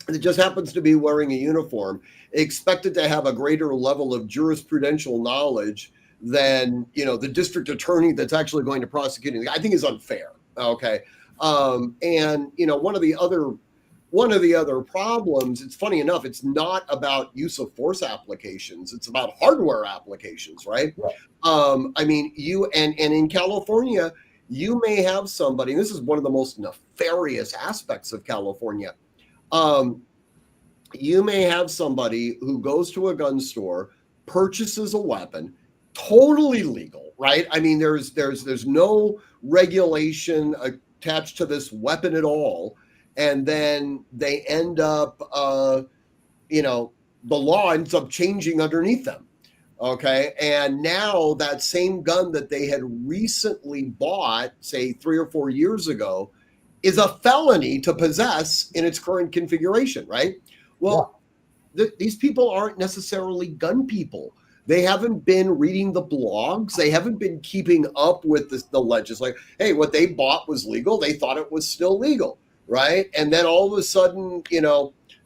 Speaker 2: that just happens to be wearing a uniform expected to have a greater level of jurisprudential knowledge than, the district attorney that's actually going to prosecute it, I think is unfair. Okay. And, one of the other problems, it's funny enough, it's not about use of force applications. It's about hardware applications, right? Yeah. I mean, and in California, you may have somebody, and this is one of the most nefarious aspects of California. You may have somebody who goes to a gun store, purchases a weapon, totally legal, right? I mean, there's no regulation attached to this weapon at all. And then they end up, the law ends up changing underneath them. Okay. And now that same gun that they had recently bought, say 3 or 4 years ago, is a felony to possess in its current configuration, right? Well, these people aren't necessarily gun people. They haven't been reading the blogs. They haven't been keeping up with the legislation. Hey, what they bought was legal. They thought it was still legal. Right. And then all of a sudden,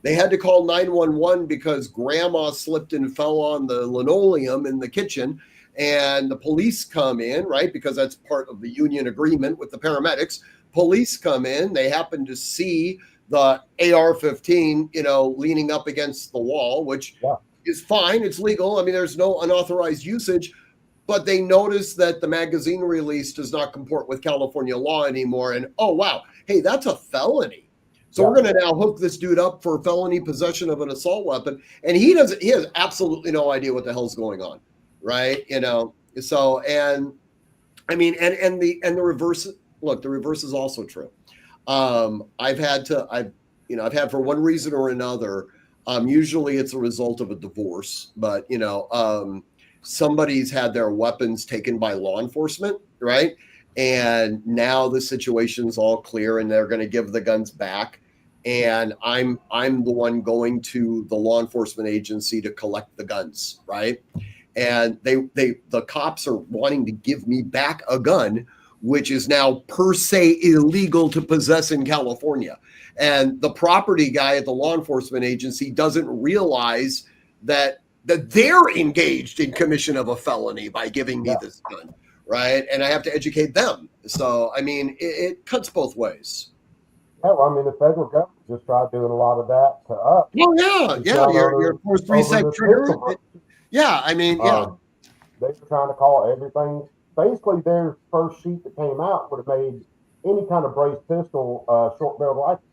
Speaker 2: they had to call 911 because grandma slipped and fell on the linoleum in the kitchen, and the police come in, right? Because that's part of the union agreement with the paramedics. Police come in. They happen to see the AR-15, leaning up against the wall, which is fine. It's legal. I mean, there's no unauthorized usage. But they notice that the magazine release does not comport with California law anymore. And, oh, wow, hey, that's a felony. So we're going to now hook this dude up for felony possession of an assault weapon, and he has absolutely no idea what the hell's going on, right? So, and I mean, and the reverse. Look, the reverse is also true. I've had for one reason or another. Usually it's a result of a divorce, but somebody's had their weapons taken by law enforcement, right? And now the situation's all clear, and they're going to give the guns back. And I'm the one going to the law enforcement agency to collect the guns, right? And the cops are wanting to give me back a gun, which is now per se illegal to possess in California. And the property guy at the law enforcement agency doesn't realize that they're engaged in commission of a felony by giving me this gun, right? And I have to educate them. So, I mean, it cuts both ways.
Speaker 1: Yeah, well, I mean, the federal government just tried doing a lot of that to us.
Speaker 2: Oh, yeah. Your force reset trigger. Yeah, I mean, yeah.
Speaker 1: They were trying to call everything. Basically, their first sheet that came out would have made any kind of brazed pistol short barreled rifle,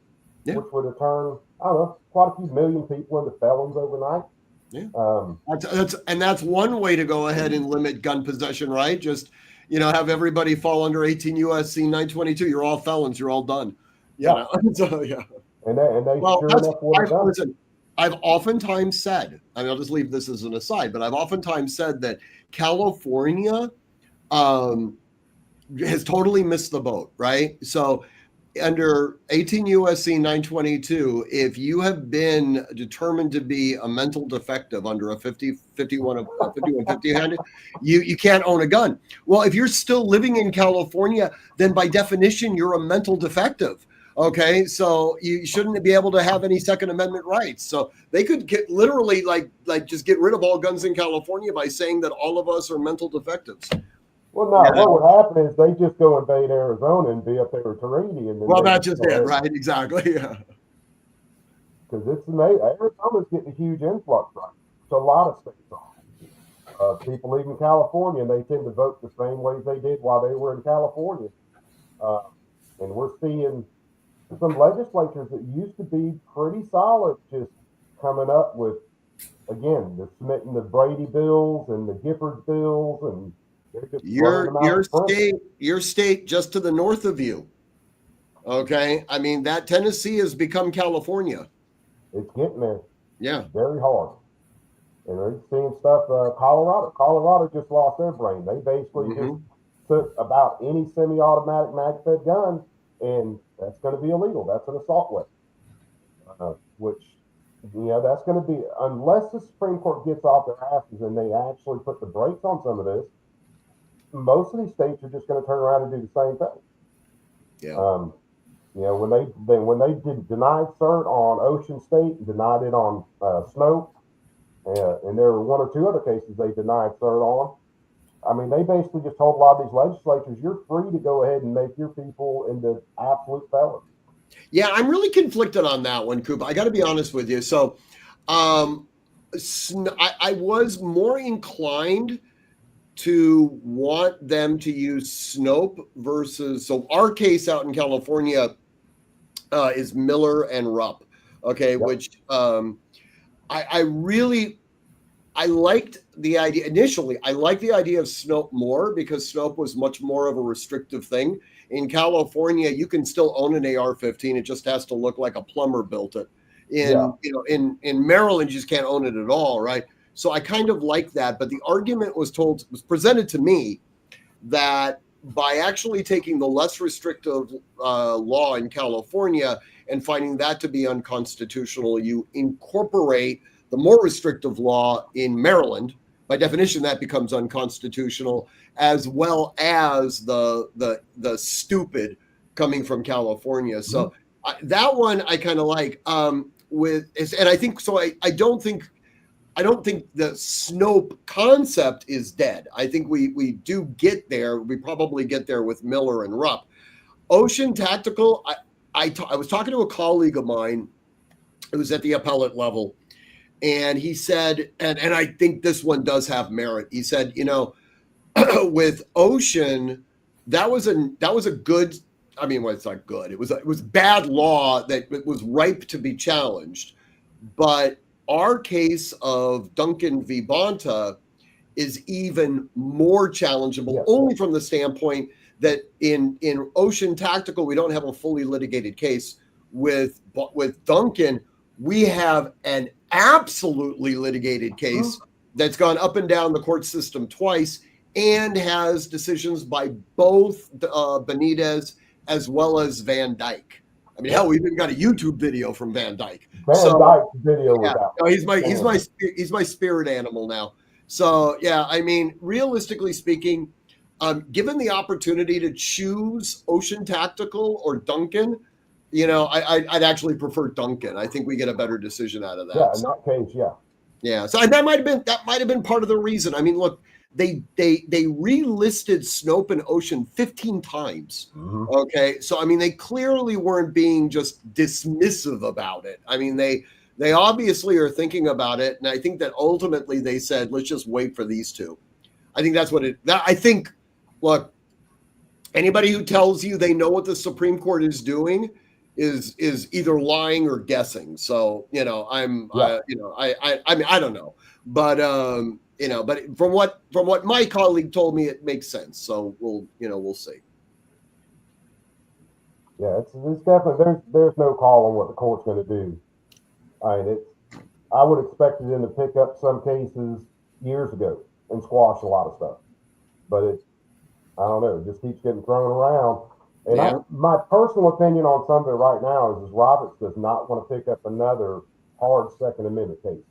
Speaker 1: which would have turned, I don't know, quite a few million people into felons overnight.
Speaker 2: Yeah, that's one way to go ahead and limit gun possession, right? Just have everybody fall under 18 USC 922. You're all felons. You're all done.
Speaker 1: Yeah.
Speaker 2: So, yeah.
Speaker 1: And they sure enough would have done.
Speaker 2: Listen, I've oftentimes said, I mean, I'll just leave this as an aside, but I've oftentimes said that California has totally missed the boat, right? So under 18 USC 922, if you have been determined to be a mental defective under a 5150 handed, you can't own a gun. Well, if you're still living in California, then by definition, you're a mental defective. Okay, so you shouldn't be able to have any Second Amendment rights. So they could get literally like just get rid of all guns in California by saying that all of us are mental defectives.
Speaker 1: Well, no, what would happen is they just go invade Arizona and be up there with Taridi. And
Speaker 2: well, that's just it, right? Exactly, yeah.
Speaker 1: Because it's amazing. Arizona's getting a huge influx, right? So a lot of states are. People leaving California, and they tend to vote the same ways they did while they were in California. And we're seeing some legislatures that used to be pretty solid just coming up with, again, submitting the Brady bills and the Giffords bills, and
Speaker 2: your state just to the north of you. Okay, I mean that Tennessee has become California.
Speaker 1: It's getting there.
Speaker 2: Yeah,
Speaker 1: very hard. And they're seeing stuff. Colorado just lost their brain. They basically just took about any semi-automatic mag-fed gun, and that's going to be illegal. That's an assault weapon, which, that's going to be, unless the Supreme Court gets off their asses and they actually put the brakes on some of this, most of these states are just going to turn around and do the same thing.
Speaker 2: Yeah.
Speaker 1: When they denied cert on Ocean State, denied it on Snope, and there were one or two other cases they denied cert on. I mean, they basically just told a lot of these legislatures, you're free to go ahead and make your people into absolute felons.
Speaker 2: Yeah, I'm really conflicted on that one, Coop. I got to be honest with you. So I was more inclined to want them to use Snope versus, so our case out in California is Miller and Rupp. Okay, yep. Which I liked the idea initially. I liked the idea of Snope more because Snope was much more of a restrictive thing. In California, you can still own an AR-15. It just has to look like a plumber built it. In Maryland, you just can't own it at all, right? So I kind of like that. But the argument was presented to me that by actually taking the less restrictive law in California and finding that to be unconstitutional, you incorporate the more restrictive law in Maryland. By definition, that becomes unconstitutional, as well as the stupid coming from California. So that one I kind of like. And I think so. I don't think the Snope concept is dead. I think we do get there. We probably get there with Miller and Rupp. Ocean Tactical. I was talking to a colleague of mine who was at the appellate level. And he said, and I think this one does have merit. He said, with Ocean, that was a good I mean, well, it's not good. It was bad law that was ripe to be challenged. But our case of Duncan v. Bonta is even more challengeable,
Speaker 1: Yes.
Speaker 2: only from the standpoint that in Ocean Tactical, we don't have a fully litigated case. With Duncan, we have an absolutely litigated case that's gone up and down the court system twice and has decisions by both Benitez as well as Van Dyke. I mean, hell, we even got a YouTube video from Van Dyke.
Speaker 1: Van Dyke's video was out.
Speaker 2: No, he's my spirit animal now. So yeah, I mean, realistically speaking, given the opportunity to choose Ocean Tactical or Duncan, you know, I'd actually prefer Duncan. I think we get a better decision out of that.
Speaker 1: Yeah, in that case, yeah.
Speaker 2: Yeah. So that might have been part of the reason. I mean, look, they relisted Snope and Ocean 15 times.
Speaker 1: Mm-hmm.
Speaker 2: Okay. So I mean, they clearly weren't being just dismissive about it. I mean, they obviously are thinking about it. And I think that ultimately they said, let's just wait for these two. I think that's what I think, look, anybody who tells you they know what the Supreme Court is doing is either lying or guessing. So, you know, I mean, I don't know, but, you know, but from what my colleague told me, it makes sense. So we'll see.
Speaker 1: Yeah, it's definitely, there's no call on what the court's going to do. I would expect them to pick up some cases years ago and squash a lot of stuff, but I don't know, it just keeps getting thrown around. And my personal opinion on some of it right now is Roberts does not want to pick up another hard Second Amendment case.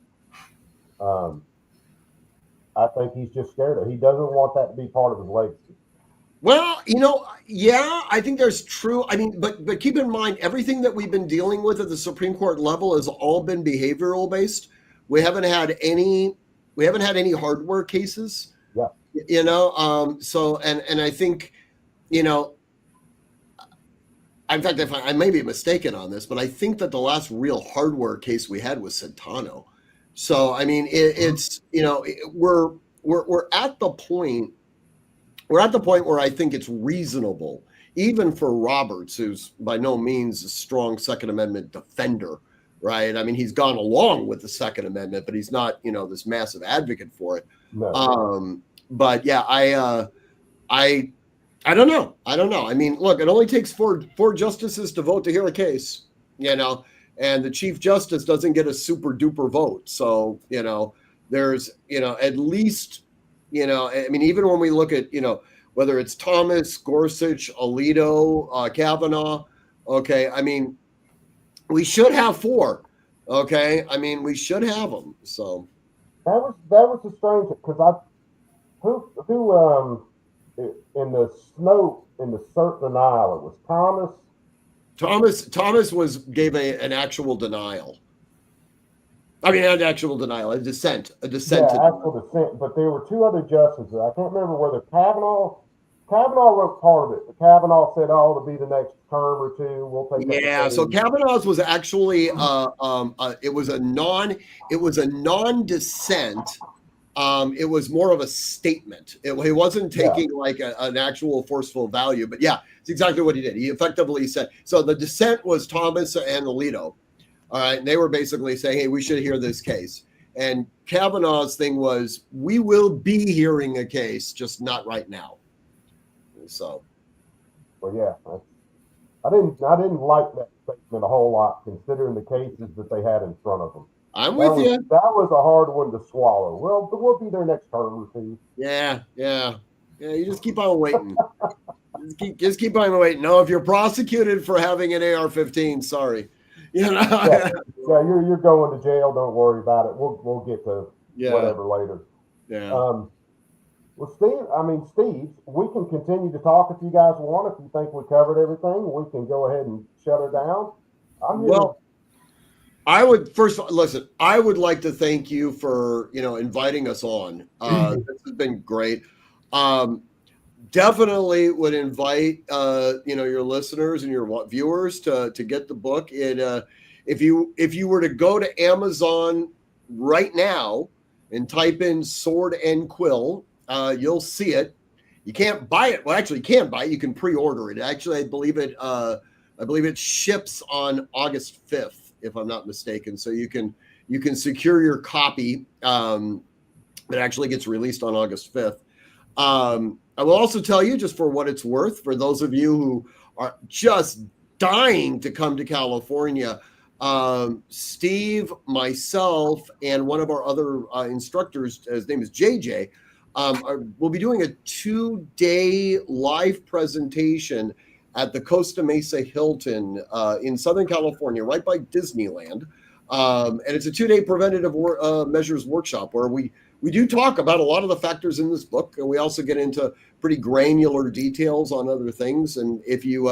Speaker 1: I think he's just scared of it. He doesn't want that to be part of his legacy.
Speaker 2: Well, you know, yeah, I think there's true. I mean, but keep in mind, everything that we've been dealing with at the Supreme Court level has all been behavioral based. We haven't had any hardware cases.
Speaker 1: Yeah.
Speaker 2: You know, so and I think, you know, in fact, I may be mistaken on this, but I think that the last real hardware case we had was Centano. So I mean, it's, you know, we're at the point. We're at the point where I think it's reasonable, even for Roberts, who's by no means a strong Second Amendment defender, right? I mean, he's gone along with the Second Amendment, but he's not, you know, this massive advocate for it.
Speaker 1: No.
Speaker 2: But yeah, I don't know. I mean, look, it only takes four justices to vote to hear a case, you know, and the Chief Justice doesn't get a super duper vote. So, you know, there's, you know, at least, you know, I mean, even when we look at, you know, whether it's Thomas, Gorsuch, Alito, Kavanaugh, okay, I mean, we should have four, okay? I mean, we should have them. So
Speaker 1: that was the strange, because who in the Snope, in the cert denial, it was Thomas.
Speaker 2: Thomas gave an actual denial. I mean, not actual denial, a dissent.
Speaker 1: Yeah, actual dissent. But there were two other justices. I can't remember whether Kavanaugh wrote part of it. But Kavanaugh said, "Oh, it'll be the next term or two. We'll take."
Speaker 2: Yeah. So Kavanaugh's was actually it was a non-dissent. It was more of a statement. He wasn't taking like an actual forceful value. But yeah, it's exactly what he did. He effectively said, so the dissent was Thomas and Alito. All right. And they were basically saying, hey, we should hear this case. And Kavanaugh's thing was, we will be hearing a case, just not right now. So.
Speaker 1: Well, yeah. I didn't like that statement a whole lot, considering the cases that they had in front of them.
Speaker 2: I'm with you.
Speaker 1: That was a hard one to swallow. Well, we'll be there next term or two.
Speaker 2: Yeah. You just keep on waiting. just keep on waiting. No, if you're prosecuted for having an AR-15, sorry. You know?
Speaker 1: Yeah, you're going to jail. Don't worry about it. We'll get to whatever later.
Speaker 2: Yeah.
Speaker 1: Well, Steve, we can continue to talk if you guys want. If you think we covered everything, we can go ahead and shut her down.
Speaker 2: I would like to thank you for, you know, inviting us on. This has been great. Definitely would invite you know, your listeners and your viewers to get the book. If you were to go to Amazon right now and type in Sword and Quill, you'll see it. You can't buy it. Well, actually, you can buy it. You can pre-order it. Actually, I believe it ships on August 5th, if I'm not mistaken. So you can secure your copy. It actually gets released on August 5th. I will also tell you, just for what it's worth, for those of you who are just dying to come to California, Steve, myself, and one of our other instructors, his name is JJ, we'll be doing a 2-day live presentation at the Costa Mesa Hilton in Southern California, right by Disneyland. And it's a 2-day preventative measures workshop where we do talk about a lot of the factors in this book, and we also get into pretty granular details on other things. And if you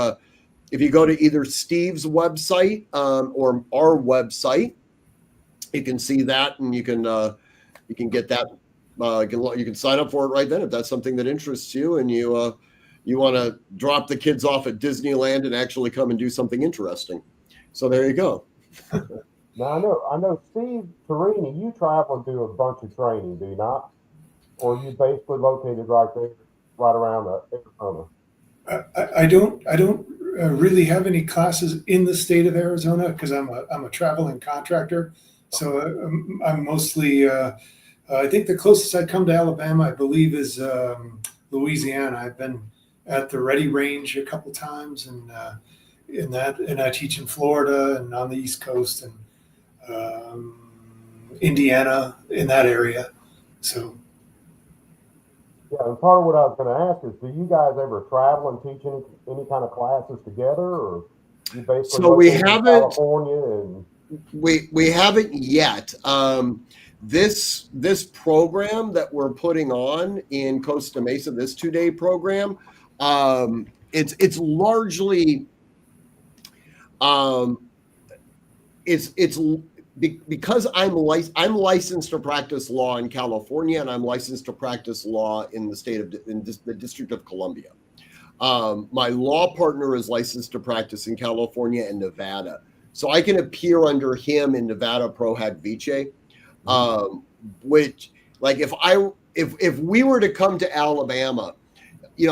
Speaker 2: go to either Steve's website or our website, you can see that, and you can get that. You can sign up for it right then if that's something that interests you, and you want to drop the kids off at Disneyland and actually come and do something interesting. So there you go.
Speaker 1: Now I know Steve Torini, you travel and do a bunch of training, do you not? Or are you basically located right there, right around Arizona?
Speaker 3: I don't really have any classes in the state of Arizona because I'm a traveling contractor. So I'm mostly I think the closest I come to Alabama, I believe, is Louisiana. I've been at the Ready Range a couple times, and I teach in Florida and on the East Coast and Indiana, in that area. So
Speaker 1: yeah, and part of what I was going to ask is, do you guys ever travel and teach any kind of classes together, or you basically
Speaker 2: so we haven't
Speaker 1: California and
Speaker 2: we haven't yet. This program that we're putting on in Costa Mesa, this 2-day program, it's largely it's because I'm licensed to practice law in California, and I'm licensed to practice law in the District of Columbia. My law partner is licensed to practice in California and Nevada, so I can appear under him in Nevada pro hac vice. Which, like, if we were to come to Alabama,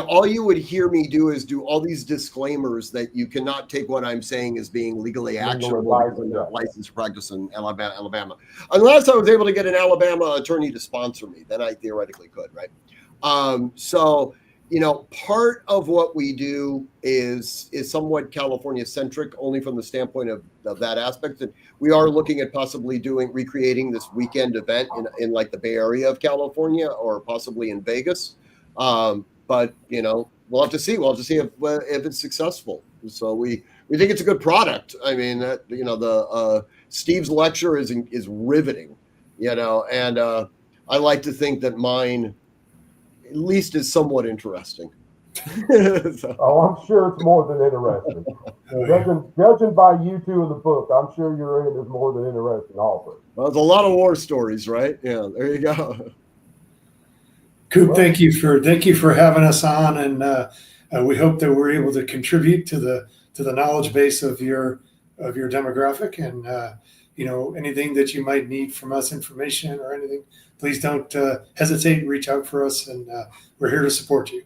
Speaker 2: all you would hear me do is do all these disclaimers that you cannot take what I'm saying as being legally actionable because I'm not licensed to practice in Alabama. Unless I was able to get an Alabama attorney to sponsor me, then I theoretically could, right? So, part of what we do is somewhat California centric, only from the standpoint of that aspect. And we are looking at possibly recreating this weekend event in like the Bay Area of California, or possibly in Vegas. But we'll have to see. We'll have to see if it's successful. So we think it's a good product. I mean, the Steve's lecture is riveting, and I like to think that mine at least is somewhat interesting.
Speaker 1: So. Oh, I'm sure it's more than interesting. Judging by you two in the book, I'm sure your end is more than interesting also.
Speaker 2: Well, there's a lot of war stories, right? Yeah, there you go.
Speaker 3: Coop, thank you for having us on, and we hope that we're able to contribute to the knowledge base of your demographic, and anything that you might need from us, information or anything, please don't hesitate to reach out for us, and we're here to support you.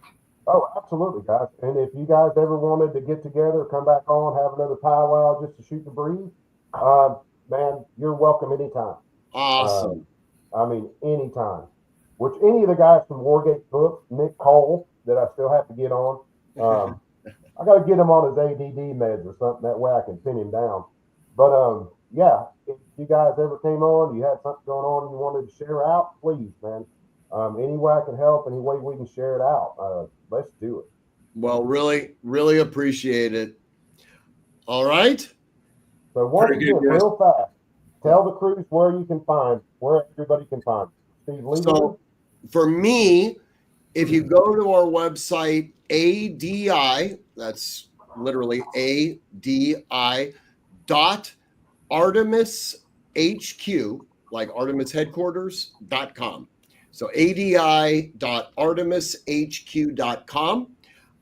Speaker 1: Oh, absolutely, guys. And if you guys ever wanted to get together, come back on, have another powwow just to shoot the breeze, man, you're welcome anytime.
Speaker 2: Awesome.
Speaker 1: Anytime. Which any of the guys from Wargate Books, Nick Cole, that I still have to get on, I got to get him on his ADD meds or something. That way I can pin him down. But yeah, if you guys ever came on, you had something going on, you wanted to share out, please, man. Any way I can help, any way we can share it out, let's do it.
Speaker 2: Well, really, really appreciate it. All right.
Speaker 1: So once again, real fast, tell the crews where everybody can find. Steve,
Speaker 2: so for me, if you go to our website, ADI, that's literally ADI .ArtemisHQ, like Artemis headquarters.com. So ADI.ArtemisHQ.com.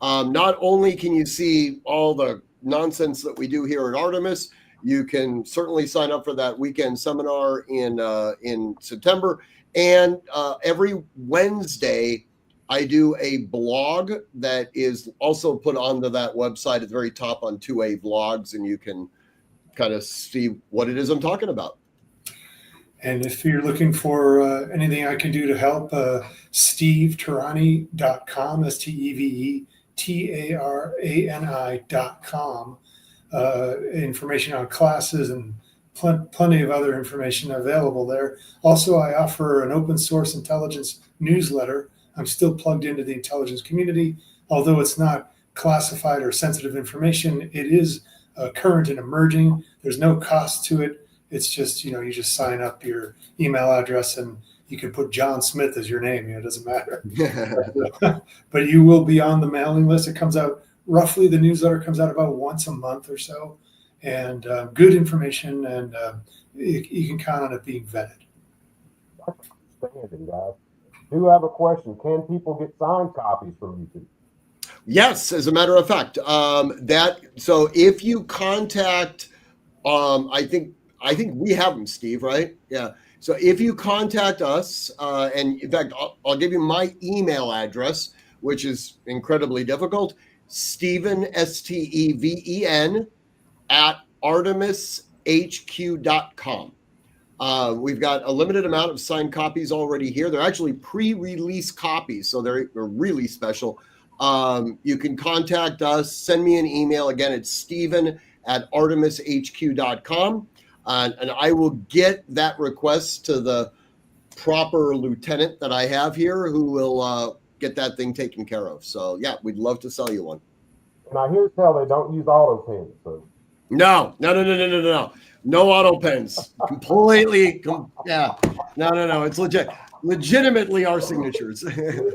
Speaker 2: Not only can you see all the nonsense that we do here at Artemis, you can certainly sign up for that weekend seminar in September. And every Wednesday, I do a blog that is also put onto that website at the very top on 2A Vlogs, and you can kind of see what it is I'm talking about.
Speaker 3: And if you're looking for anything I can do to help, stevetarani.com, SteveTarani.com. Information on classes and plenty of other information available there. Also, I offer an open source intelligence newsletter. I'm still plugged into the intelligence community. Although it's not classified or sensitive information, it is current and emerging. There's no cost to it. It's just, you just sign up your email address and you can put John Smith as your name. It doesn't matter. But you will be on the mailing list. It comes out roughly, the newsletter comes out about once a month or so. And good information, and you can count on it being vetted.
Speaker 1: Outstanding, guys. Do have a question. Can people get signed copies from you two?
Speaker 2: Yes, as a matter of fact, so if you contact, I think we have them, Steve, right? Yeah. So if you contact us, and in fact, I'll give you my email address, which is incredibly difficult. Steven, STEVEN at artemishq.com. We've got a limited amount of signed copies already here. They're actually pre-release copies, so they're really special. You can contact us, send me an email. Again, it's Steven at artemishq.com. And I will get that request to the proper lieutenant that I have here who will get that thing taken care of. So, yeah, we'd love to sell you one.
Speaker 1: And I hear tell they don't use auto pens. So.
Speaker 2: No. No auto pens. Completely. Yeah. No. It's legitimately our signatures.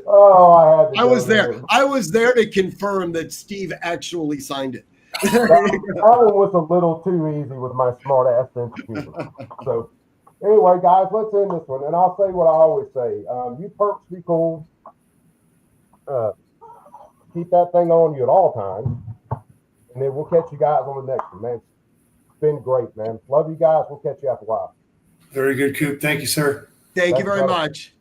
Speaker 1: Oh,
Speaker 2: I was there. I was there to confirm that Steve actually signed it.
Speaker 1: That one was a little too easy with my smart ass sense of humor. So anyway, guys, let's end this one. And I'll say what I always say. You perks be cool. Keep that thing on you at all times. And then we'll catch you guys on the next one, man. It's been great, man. Love you guys. We'll catch you after a while.
Speaker 3: Very good, Coop. Thank you, sir.
Speaker 2: Thank you very much.